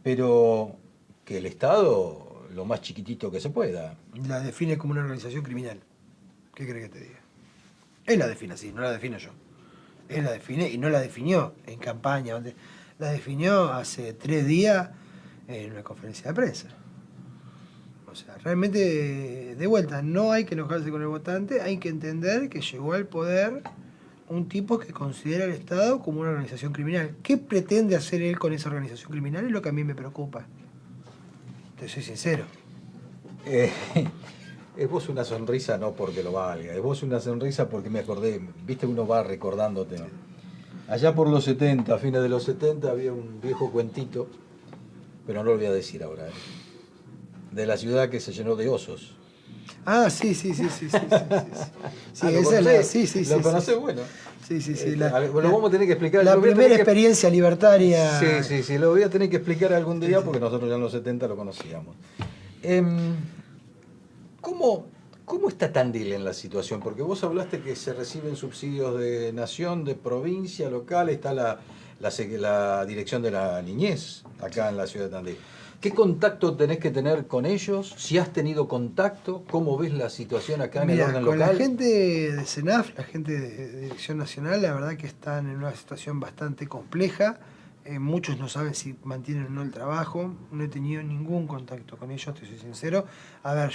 pero que el Estado, lo más chiquitito que se pueda. La define como una organización criminal. ¿Qué crees que te diga? Él la define así, no la defino yo. Él la define y no la definió en campaña, la definió hace 3 días en una conferencia de prensa. O sea, realmente, de vuelta, no hay que enojarse con el votante, hay que entender que llegó al poder un tipo que considera al Estado como una organización criminal. ¿Qué pretende hacer él con esa organización criminal? Es lo que a mí me preocupa. Te soy sincero. Es vos una sonrisa no porque lo valga, es vos una sonrisa porque me acordé, viste, uno va recordándote. Allá por los 70, a fines de los 70, había un viejo cuentito, pero no lo voy a decir ahora, de la ciudad que se llenó de osos. Ah, sí. Sí, ¿Lo conocés? Bueno. Sí. Lo vamos a tener que explicar. La primera experiencia libertaria. Sí, lo voy a tener que explicar algún día porque nosotros ya en los 70 lo conocíamos. ¿Cómo está Tandil en la situación? Porque vos hablaste que se reciben subsidios de nación, de provincia, local, está la dirección de la niñez acá en la ciudad de Tandil. ¿Qué contacto tenés que tener con ellos? Si has tenido contacto, ¿cómo ves la situación acá en el orden con local? la gente de CENAF, la gente de Dirección Nacional, la verdad que están en una situación bastante compleja. Muchos no saben si mantienen o no el trabajo. No he tenido ningún contacto con ellos, te soy sincero. A ver,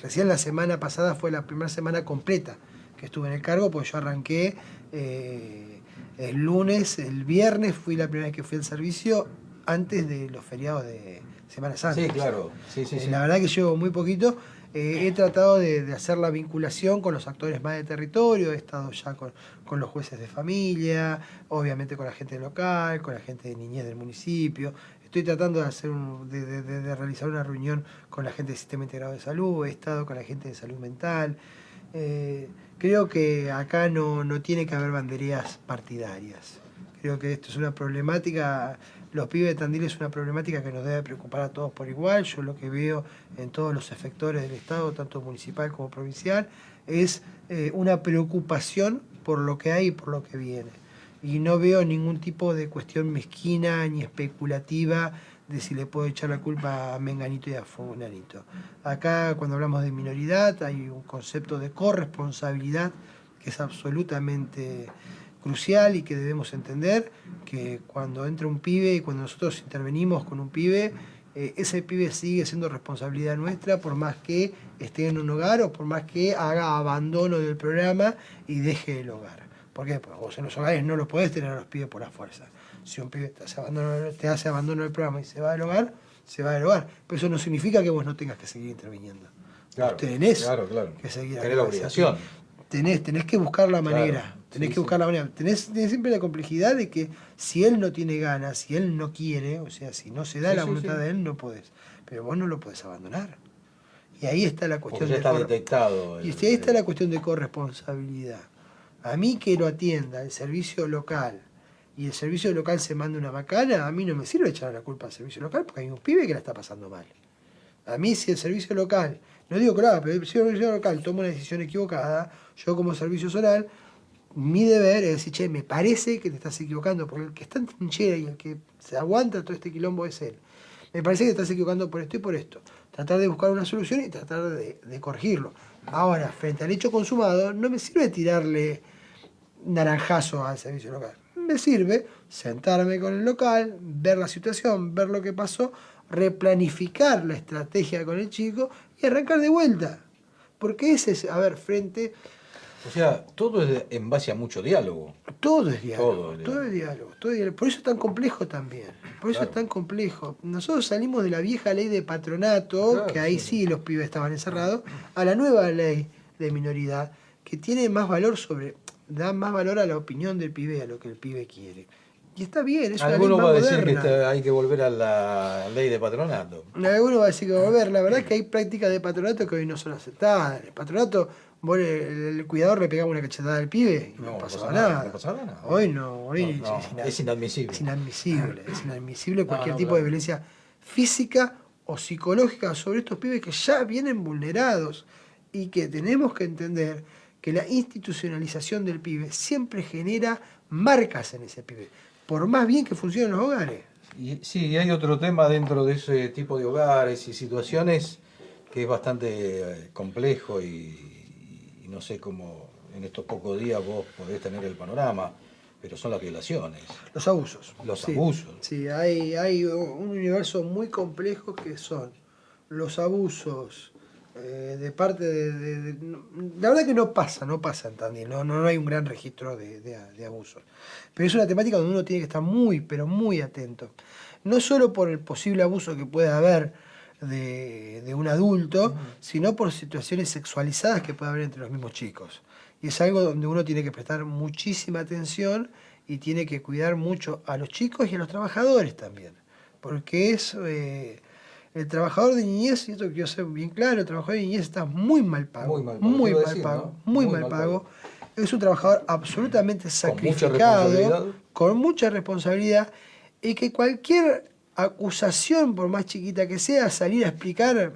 recién la semana pasada fue la primera semana completa que estuve en el cargo, porque yo arranqué el lunes, el viernes fui la primera vez que fui al servicio antes de los feriados de Semana Santa. Sí, claro. Sí. La verdad que llevo muy poquito. He tratado de hacer la vinculación con los actores más de territorio, he estado ya con los jueces de familia, obviamente con la gente local, con la gente de niñez del municipio. Estoy tratando de realizar una reunión con la gente del Sistema Integrado de Salud, he estado con la gente de salud mental. Creo que acá no tiene que haber banderías partidarias. Creo que esto es una problemática, los pibes de Tandil es una problemática que nos debe preocupar a todos por igual. Yo lo que veo en todos los efectores del Estado, tanto municipal como provincial, es una preocupación por lo que hay y por lo que viene. Y no veo ningún tipo de cuestión mezquina ni especulativa de si le puedo echar la culpa a Menganito y a Fulanito. Acá, cuando hablamos de minoridad, hay un concepto de corresponsabilidad que es absolutamente crucial y que debemos entender que cuando entra un pibe y cuando nosotros intervenimos con un pibe, ese pibe sigue siendo responsabilidad nuestra, por más que esté en un hogar o por más que haga abandono del programa y deje el hogar. ¿Por qué? Porque vos en los hogares no los podés tener a los pibes por la fuerza. Si un pibe te hace abandono del programa y se va del hogar, se va del hogar. Pero eso no significa que vos no tengas que seguir interviniendo. Claro, vos tenés que seguir. tenés la obligación. Tenés que buscar la manera. Claro. Tenés que buscar la manera. Tenés siempre la complejidad de que si él no tiene ganas, si él no quiere, o sea, si no se da la voluntad de él, no podés. Pero vos no lo podés abandonar. Y ahí está la cuestión ya está detectado. Y ahí está la cuestión de corresponsabilidad. A mí que lo atienda el servicio local y el servicio local se manda una macana, a mí no me sirve echar la culpa al servicio local porque hay un pibe que la está pasando mal. A mí si el servicio local, no digo que lo haga, pero si el servicio local toma una decisión equivocada, yo como servicio zonal, mi deber es decir, che, me parece que te estás equivocando, porque el que está en trinchera y el que se aguanta todo este quilombo es él. Me parece que te estás equivocando por esto y por esto. Tratar de buscar una solución y tratar de corregirlo. Ahora, frente al hecho consumado, no me sirve tirarle naranjazo al servicio local. Me sirve sentarme con el local, ver la situación, ver lo que pasó, replanificar la estrategia con el chico y arrancar de vuelta. Porque ese es, frente... O sea, todo es en base a mucho diálogo. Todo es diálogo, Todo es diálogo. Por eso es tan complejo también. Por eso es tan complejo. Nosotros salimos de la vieja ley de patronato, que ahí sí los pibes estaban encerrados, a la nueva ley de minoridad, que tiene más valor da más valor a la opinión del pibe, a lo que el pibe quiere. Y está bien, es una ley Alguno más va a decir moderna. que hay que volver a la ley de patronato. Alguno va a decir que volver. La verdad es que hay prácticas de patronato que hoy no son aceptadas. El patronato, vos el cuidador le pegaba una cachetada al pibe y no pasaba nada. No pasaba nada. Hoy no, es inadmisible. Es inadmisible cualquier tipo de violencia física o psicológica sobre estos pibes que ya vienen vulnerados y que tenemos que entender que la institucionalización del pibe siempre genera marcas en ese pibe, por más bien que funcionen los hogares. Y sí, hay otro tema dentro de ese tipo de hogares y situaciones que es bastante complejo y no sé cómo en estos pocos días vos podés tener el panorama, pero son las violaciones. Los abusos. Los abusos. Sí, hay un universo muy complejo que son los abusos de parte de... La verdad que no pasa en Tandil, no hay un gran registro de abusos. Pero es una temática donde uno tiene que estar muy, pero muy atento. No solo por el posible abuso que pueda haber de un adulto, sino por situaciones sexualizadas que puede haber entre los mismos chicos. Y es algo donde uno tiene que prestar muchísima atención y tiene que cuidar mucho a los chicos y a los trabajadores también. Porque es... el trabajador de niñez, y esto quiero ser bien claro, el trabajador de niñez está muy mal pago. Muy mal pago. Es un trabajador absolutamente sacrificado, con mucha responsabilidad, y que cualquier acusación, por más chiquita que sea, salir a explicar,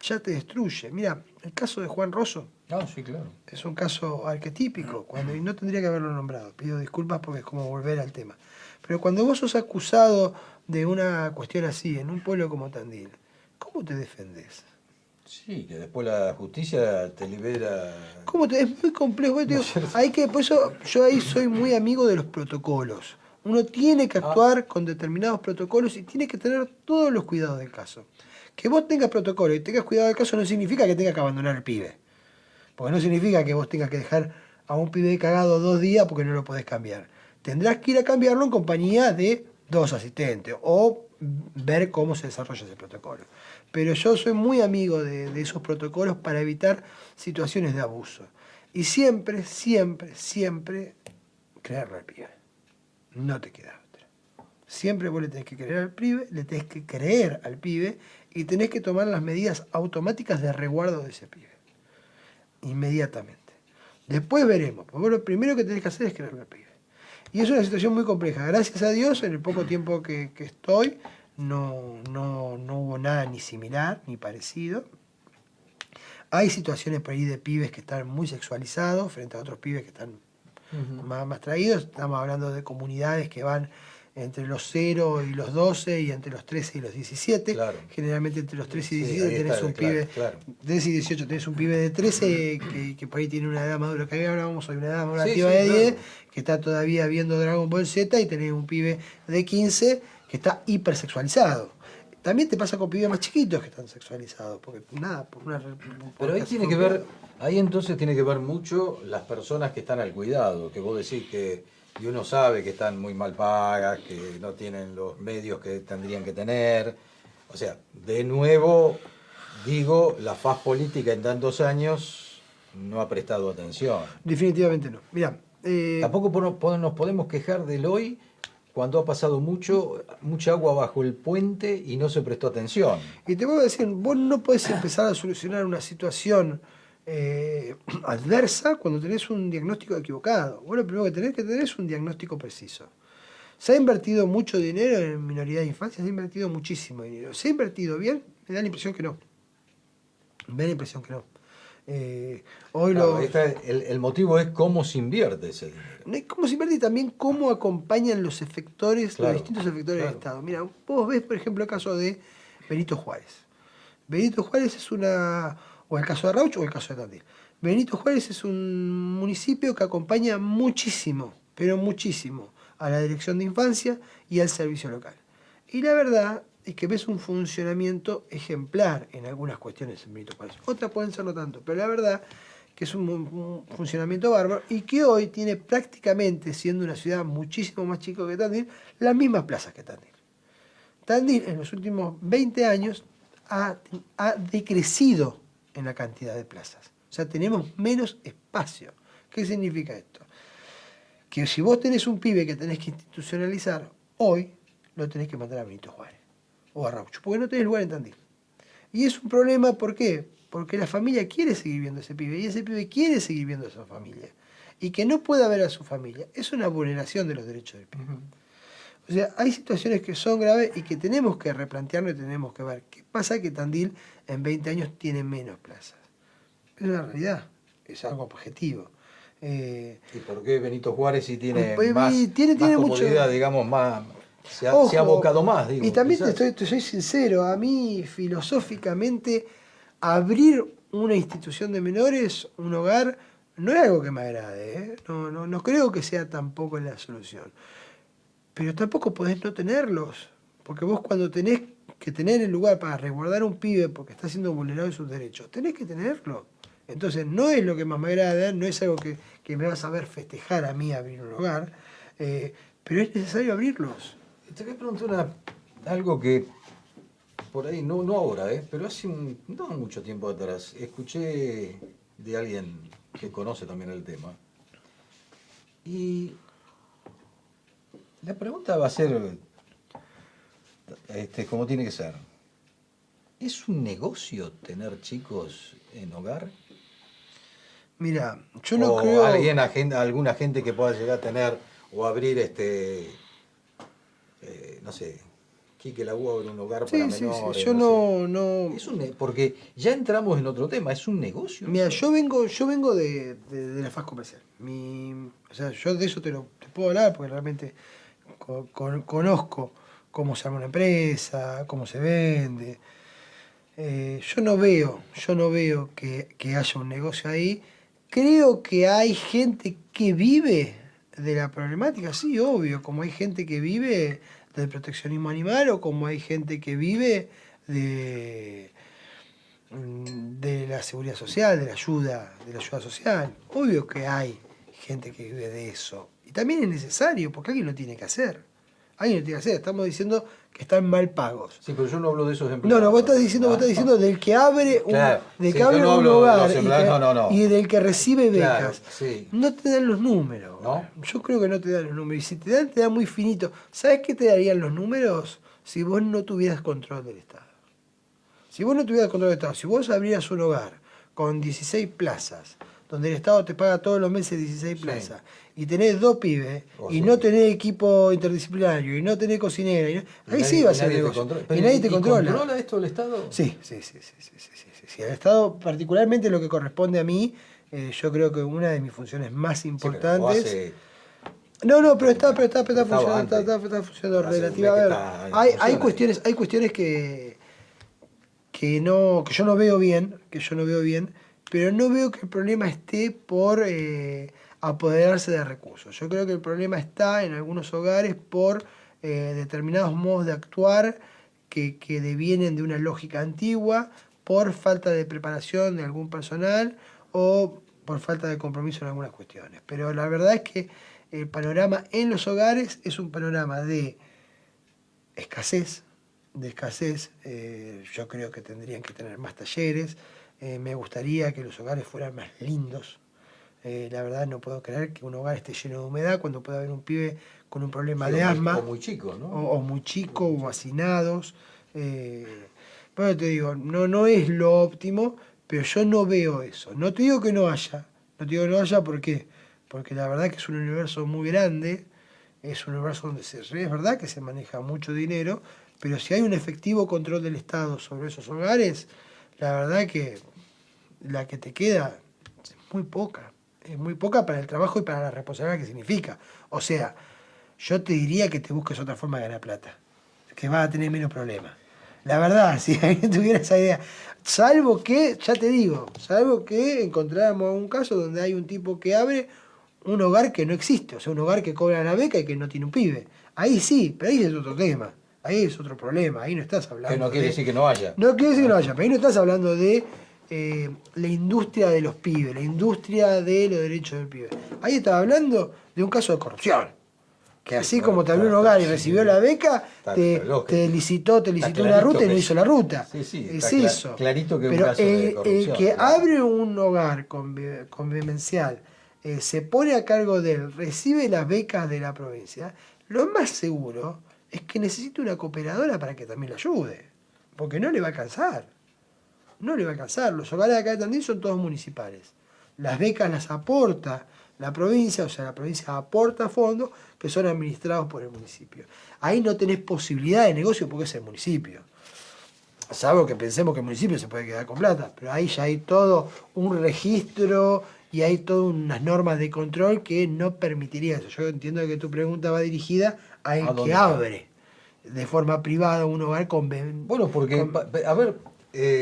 ya te destruye. Mira, el caso de Juan Rosso, Ah, sí, claro. Es un caso arquetípico, y no tendría que haberlo nombrado. Pido disculpas porque es como volver al tema. Pero cuando vos sos acusado de una cuestión así, en un pueblo como Tandil, ¿cómo te defendés? Sí, que después la justicia te libera. Es muy complejo. ¿No es cierto? Por eso yo ahí soy muy amigo de los protocolos. Uno tiene que actuar con determinados protocolos y tiene que tener todos los cuidados del caso. Que vos tengas protocolo y tengas cuidado del caso no significa que tengas que abandonar al pibe. Porque no significa que vos tengas que dejar a un pibe cagado 2 días porque no lo podés cambiar. Tendrás que ir a cambiarlo en compañía de 2 asistentes o ver cómo se desarrolla ese protocolo. Pero yo soy muy amigo de esos protocolos para evitar situaciones de abuso. Y siempre, siempre, siempre creerle al pibe. No te queda otra. Siempre vos le tenés que creer al pibe, y tenés que tomar las medidas automáticas de resguardo de ese pibe. Inmediatamente. Después veremos. Porque vos lo primero que tenés que hacer es creerle al pibe. Y es una situación muy compleja. Gracias a Dios, en el poco tiempo que estoy, no hubo nada ni similar ni parecido. Hay situaciones por ahí de pibes que están muy sexualizados frente a otros pibes que están más traídos. Estamos hablando de comunidades que van entre los 0 y los 12 y entre los 13 y los 17. Claro. Generalmente entre los 13 y 17 tenés un pibe, claro. 13 y 18 tenés un pibe de 13 que por ahí tiene una edad madura, que ahora vamos a una edad madurativa de 10, que está todavía viendo Dragon Ball Z, y tenés un pibe de 15 que está hipersexualizado. También te pasa con pibes más chiquitos que están sexualizados, porque nada, Pero ahí tiene que ver, ahí entonces tiene que ver mucho las personas que están al cuidado, que vos decís que, y uno sabe que están muy mal pagas, que no tienen los medios que tendrían que tener. O sea, de nuevo, digo, la faz política en tantos años no ha prestado atención. Definitivamente no. Mirá, Tampoco nos podemos quejar del hoy, cuando ha pasado mucha agua bajo el puente y no se prestó atención. y te voy a decir, vos no podés empezar a solucionar una situación adversa cuando tenés un diagnóstico equivocado. Vos lo primero que tenés es un diagnóstico preciso. ¿Se ha invertido mucho dinero en minoridad de infancia? Se ha invertido muchísimo dinero. ¿Se ha invertido bien? Me da la impresión que no. Hoy Claro, el motivo es cómo se invierte ese dinero. ¿Cómo se invierte y también cómo acompañan los efectores, Claro, los distintos efectores claro. del Estado? Mira, vos ves, por ejemplo, el caso de Benito Juárez. Benito Juárez o el caso de Rauch o el caso de Tandil. Benito Juárez es un municipio que acompaña muchísimo, pero muchísimo, a la dirección de infancia y al servicio local. Y la verdad es que ves un funcionamiento ejemplar en algunas cuestiones en Benito Juárez. Otras pueden ser no tanto, pero la verdad que es un funcionamiento bárbaro y que hoy tiene prácticamente, siendo una ciudad muchísimo más chica que Tandil, las mismas plazas que Tandil. Tandil en los últimos 20 años ha decrecido en la cantidad de plazas. O sea, tenemos menos espacio. ¿Qué significa esto? Que si vos tenés un pibe que tenés que institucionalizar, hoy lo tenés que mandar a Benito Juárez o a Raucho, porque no tenés lugar en Tandil. Y es un problema, ¿por qué? Porque la familia quiere seguir viendo a ese pibe y ese pibe quiere seguir viendo a su familia. Y que no pueda ver a su familia es una vulneración de los derechos del pibe. O sea, hay situaciones que son graves y que tenemos que replantearnos y tenemos que ver qué pasa que Tandil en 20 años tiene menos plazas. Es una realidad, es algo objetivo. ¿Y por qué Benito Juárez sí tiene Pues, más tiene comodidad, mucho... digamos, más se ha Ojo, abocado más, digo? Y también quizás. te soy sincero, a mí filosóficamente abrir una institución de menores, un hogar, no es algo que me agrade, ¿eh? No creo que sea tampoco la solución. Pero tampoco podés no tenerlos, porque vos cuando tenés que tener el lugar para resguardar a un pibe porque está siendo vulnerado en sus derechos, tenés que tenerlo. Entonces no es lo que más me agrada, no es algo que me vas a ver festejar a mí abrir un hogar, pero es necesario abrirlos. Te voy a preguntar algo que por ahí, no ahora, pero hace no mucho tiempo atrás, escuché de alguien que conoce también el tema. Y la pregunta va a ser, como tiene que ser. ¿Es un negocio tener chicos en hogar? Mira, yo no o creo... alguna gente que pueda llegar a tener o abrir, no sé, Quique Laúa abre un hogar Sí, para sí, menores. sí. Yo no. Es porque ya entramos en otro tema, es un negocio. Mira, yo vengo de la faz comercial. O sea, yo de eso te puedo hablar porque realmente conozco cómo se arma una empresa, cómo se vende. Yo no veo que haya un negocio ahí. Creo que hay gente que vive de la problemática, sí, obvio, como hay gente que vive del proteccionismo animal o como hay gente que vive de la seguridad social, de la ayuda social. Obvio que hay gente que vive de eso. Y también es necesario, porque alguien lo tiene que hacer. Alguien lo tiene que hacer. Estamos diciendo que están mal pagos. Sí, pero yo no hablo de esos empleados. No, vos estás diciendo del que abre Claro, del sí, que abre yo no un hablo de hogar los empleados, no. y del que recibe Claro, becas. sí. No te dan los números. ¿No? Yo creo que no te dan los números. Y si te dan muy finito. ¿Sabes qué te darían los números? Si vos no tuvieras control del Estado. Si vos no tuvieras control del Estado, si vos abrieras un hogar con 16 plazas, donde el Estado te paga todos los meses 16 plazas, y tenés 2 pibes, y no tenés equipo interdisciplinario, y no tenés cocinera, ahí sí va a ser negocio. Y nadie te controla. ¿Controla esto el Estado? Sí. El Estado, particularmente lo que corresponde a mí, yo creo que una de mis funciones más importantes... No, pero está funcionando relativamente. Hay cuestiones que yo no veo bien, pero no veo que el problema esté por apoderarse de recursos. Yo creo que el problema está en algunos hogares por determinados modos de actuar que devienen de una lógica antigua, por falta de preparación de algún personal o por falta de compromiso en algunas cuestiones. Pero la verdad es que el panorama en los hogares es un panorama de escasez. Yo creo que tendrían que tener más talleres. Me gustaría que los hogares fueran más lindos. La verdad no puedo creer que un hogar esté lleno de humedad cuando puede haber un pibe con un problema de asma. O muy chico, ¿no? O muy chico, o hacinados. Pero te digo, no es lo óptimo, pero yo no veo eso. No te digo que no haya. ¿Por qué? Porque la verdad que es un universo muy grande, es un universo donde es verdad que se maneja mucho dinero, pero si hay un efectivo control del Estado sobre esos hogares, la verdad que la que te queda es muy poca. Es muy poca para el trabajo y para la responsabilidad que significa. O sea, yo te diría que te busques otra forma de ganar plata, que vas a tener menos problemas. La verdad, si alguien tuviera esa idea. Salvo que encontráramos un caso donde hay un tipo que abre un hogar que no existe, o sea, un hogar que cobra la beca y que no tiene un pibe. Ahí sí, pero ahí es otro tema. Ahí es otro problema, ahí no estás hablando. Que no quiere decir que no haya. No quiere decir que no haya, pero ahí no estás hablando de la industria de los pibes, la industria de los derechos del pibe. Ahí estás hablando de un caso de corrupción. Que así como te abrió un hogar y recibió la beca, te licitó una ruta y no hizo la ruta. Sí, es eso. Clarito que es pero un caso de corrupción. El que abre un hogar convivencial, se pone a cargo de él, recibe las becas de la provincia, lo más seguro es que necesite una cooperadora para que también la ayude. Porque no le va a alcanzar. Los hogares de acá de Tandil son todos municipales. Las becas las aporta la provincia, o sea, la provincia aporta fondos que son administrados por el municipio. Ahí no tenés posibilidad de negocio porque es el municipio. Salvo que pensemos que el municipio se puede quedar con plata, pero ahí ya hay todo un registro y hay todas unas normas de control que no permitiría eso. Yo entiendo que tu pregunta va dirigida a el que abre de forma privada un hogar con... Bueno, porque, a ver,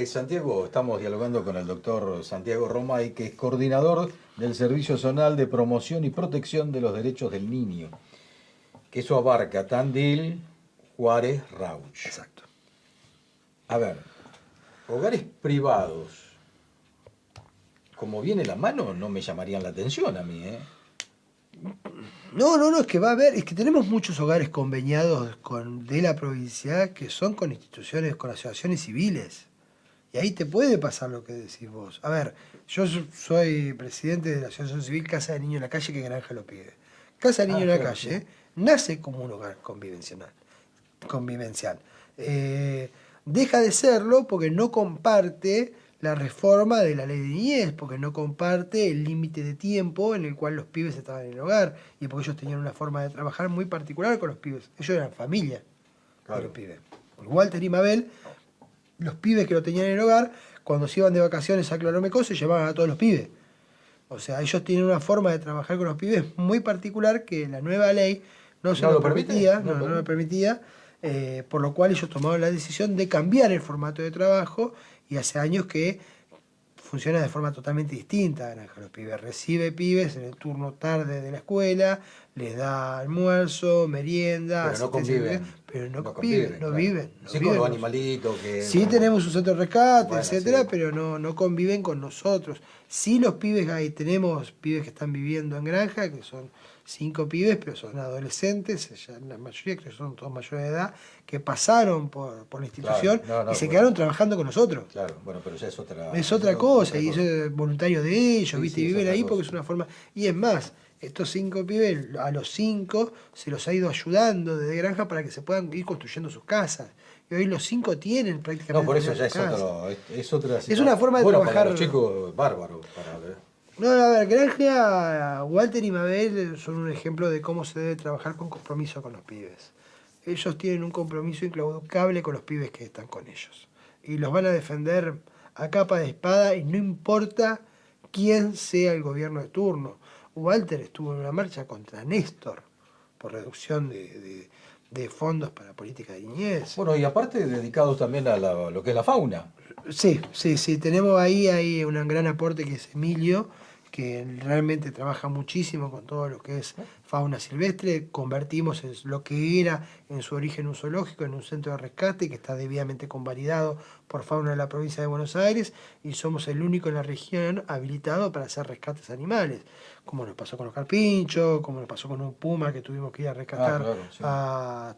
Santiago, estamos dialogando con el doctor Santiago Romay, que es coordinador del Servicio Zonal de Promoción y Protección de los Derechos del Niño, que eso abarca Tandil, Juárez, Rauch. Exacto. A ver, hogares privados, como viene la mano, no me llamarían la atención a mí, ¿eh? No, es que va a haber, es que tenemos muchos hogares conveniados de la provincia que son con instituciones, con asociaciones civiles. Y ahí te puede pasar lo que decís vos. A ver, yo soy presidente de la Asociación Civil Casa de Niños en la Calle, que Granja lo pide. Casa de Niños en la Calle nace como un hogar convivencial. Deja de serlo porque no comparte la reforma de la ley de niñez, porque no comparte el límite de tiempo en el cual los pibes estaban en el hogar y porque ellos tenían una forma de trabajar muy particular con los pibes. Ellos eran familia. de los pibes. Walter y Mabel, los pibes que lo tenían en el hogar, cuando se iban de vacaciones a Cloromeco, se llevaban a todos los pibes. O sea, ellos tienen una forma de trabajar con los pibes muy particular que la nueva ley no lo permitía, no lo permitía, por lo cual ellos tomaron la decisión de cambiar el formato de trabajo y hace años que funciona de forma totalmente distinta. Granja Los Pibes recibe pibes en el turno tarde de la escuela, les da almuerzo, merienda, pero no conviven. Pero no conviven, no viven. Sí, con los animalitos que... Sí tenemos un centro de rescate, bueno, etcétera, sí. pero no conviven con nosotros. Sí los pibes, ahí tenemos pibes que están viviendo en granja, que son 5 pibes, pero son adolescentes, ya la mayoría creo que son todos mayores de edad, que pasaron por la institución y se quedaron trabajando con nosotros. Claro, bueno, pero ya es otra... Es otra cosa, y es voluntario de ellos, Sí, ¿viste? sí, Y viven ahí cosa. porque es una forma... Y es más, estos 5 pibes, a los 5 se los ha ido ayudando desde granja para que se puedan ir construyendo sus casas. Y hoy los 5 tienen prácticamente... No, por eso ya es otra situación. una forma de trabajar... Para los chicos, bárbaro. No, a ver, Granja, Walter y Mabel son un ejemplo de cómo se debe trabajar con compromiso con los pibes. Ellos tienen un compromiso inclaudicable con los pibes que están con ellos. Y los van a defender a capa de espada y no importa quién sea el gobierno de turno. Walter estuvo en una marcha contra Néstor por reducción de fondos para política de niñez. Bueno, y aparte dedicados también a lo que es la fauna. Sí, tenemos ahí un gran aporte que es Emilio, que realmente trabaja muchísimo con todo lo que es fauna silvestre. Convertimos lo que era en su origen un zoológico en un centro de rescate que está debidamente convalidado por Fauna de la provincia de Buenos Aires y somos el único en la región habilitado para hacer rescates animales, como nos pasó con los carpinchos, como nos pasó con un puma que tuvimos que ir a rescatar a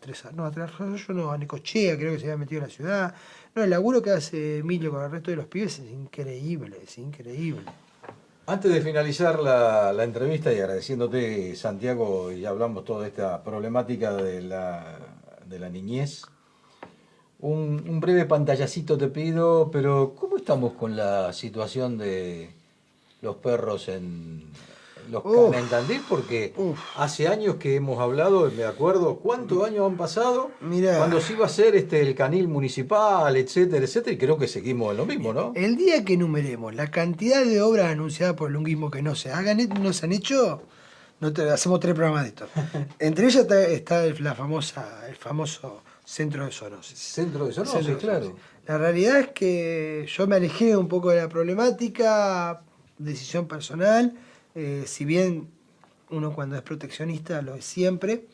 Necochea, creo que se había metido en la ciudad. No, el laburo que hace Emilio con el resto de los pibes es increíble, Antes de finalizar la entrevista y agradeciéndote, Santiago, y ya hablamos toda esta problemática de la niñez, un breve pantallacito te pido, pero ¿cómo estamos con la situación de los perros en Tandil? Porque hace años que hemos hablado, me acuerdo, ¿cuántos años han pasado? Mirá. Cuando se iba a hacer el canil municipal, etcétera, y creo que seguimos en lo mismo, ¿no? El día que enumeremos la cantidad de obras anunciadas por el lunguismo que no se han hecho, hacemos 3 programas de esto. Entre ellas está el famoso centro de zoonosis. Centro de zoonosis, claro. La realidad es que yo me alejé un poco de la problemática, decisión personal. Si bien uno cuando es proteccionista lo es siempre,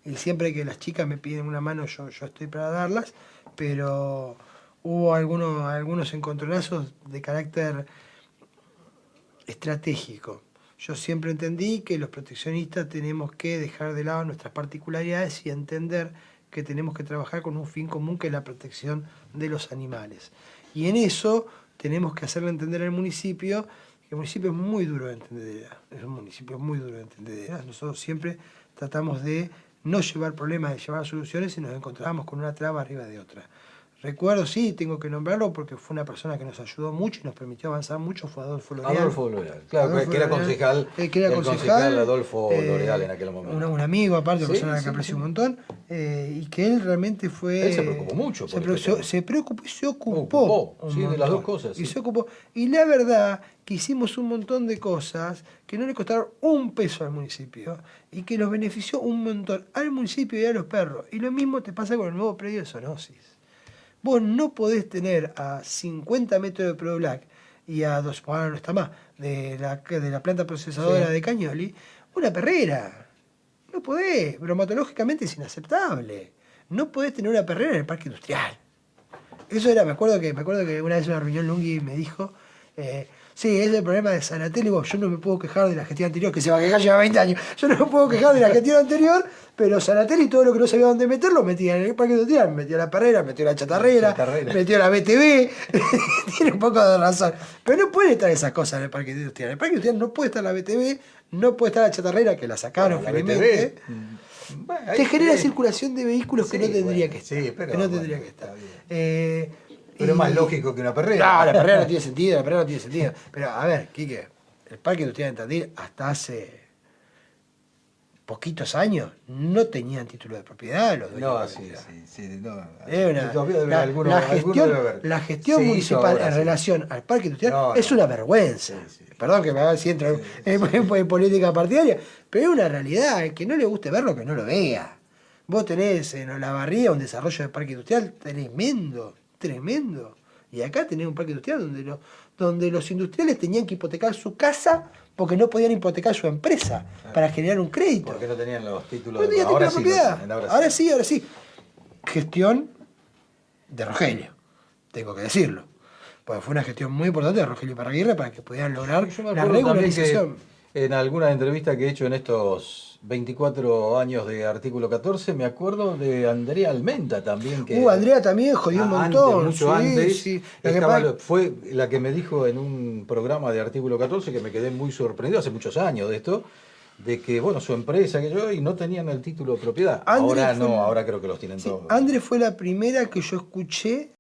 y siempre que las chicas me piden una mano yo estoy para darlas, pero hubo algunos encontronazos de carácter estratégico. Yo siempre entendí que los proteccionistas tenemos que dejar de lado nuestras particularidades y entender que tenemos que trabajar con un fin común que es la protección de los animales. Y en eso tenemos que hacerle entender al municipio. El municipio es muy duro de entender. Nosotros siempre tratamos de no llevar problemas, de llevar soluciones y nos encontramos con una traba arriba de otra. Recuerdo, sí, tengo que nombrarlo porque fue una persona que nos ayudó mucho y nos permitió avanzar mucho, fue Adolfo L'Oreal. Adolfo L'Oreal, claro, Adolfo que era L'Oreal, concejal Adolfo L'Oreal en aquel momento. Un amigo, aparte, Sí, persona sí, que aprecio sí. un montón, y que él realmente fue... Él se preocupó mucho por este tema. Se preocupó y se ocupó. un Sí, de las montón. dos cosas. Y Sí. se ocupó. Y la verdad que hicimos un montón de cosas que no le costaron un peso al municipio y que los benefició un montón al municipio y a los perros. Y lo mismo te pasa con el nuevo predio de zoonosis. Vos no podés tener a 50 metros de ProBlack y a 2, ahora no está más, de la planta procesadora de Cañoli, una perrera. No podés, bromatológicamente es inaceptable. No podés tener una perrera en el parque industrial. Eso era, me acuerdo que una vez en una reunión Lungui me dijo, sí, es el problema de Sanatel, y yo no me puedo quejar de la gestión anterior, que se va a quejar, lleva 20 años, yo no me puedo quejar de la gestión anterior, pero Sanatel y todo lo que no sabía dónde meterlo, metía en el parque industrial, metió la perrera, metió la chatarrera, metió la BTV, tiene un poco de razón, pero no pueden estar esas cosas en el parque industrial. En el parque industrial no puede estar la BTV, no puede estar la chatarrera, que la sacaron felizmente. Bueno, Te genera circulación de vehículos que no tendría que estar. Sí, pero que no tendría que estar. Pero es más lógico que una perrera. No, la perrera no tiene sentido, Pero, a ver, Quique, el parque industrial de Tandil hasta hace poquitos años no tenían título de propiedad los dueños No, de sí, propiedad. sí, no. Todavía debe haber alguno gestión, debe haber. la gestión Se hizo municipal ahora, en sí. relación al parque industrial No, es no. una vergüenza. Sí. Perdón que me haga si entro en política partidaria, pero es una realidad. El que no le guste verlo, que no lo vea. Vos tenés en Olavarría un desarrollo de parque industrial tremendo, tremendo. Y acá tenés un parque industrial donde los industriales tenían que hipotecar su casa porque no podían hipotecar su empresa para generar un crédito. Porque no tenían los títulos No tenía título de propiedad. ahora sí. Ahora sí. Gestión de Rogelio, tengo que decirlo. Porque fue una gestión muy importante de Rogelio Parraguirre para que pudieran lograr Yo me la acuerdo también regularización. que en alguna entrevista que he hecho en estos 24 años de Artículo 14, me acuerdo de Andrea Almenda también. Que Andrea también jodió un montón. Mucho antes. Sí. Fue la que me dijo en un programa de Artículo 14 que me quedé muy sorprendido hace muchos años de esto, de que, bueno, su empresa y no tenían el título de propiedad. Ahora no, ahora creo que los tienen todos. André fue la primera que yo escuché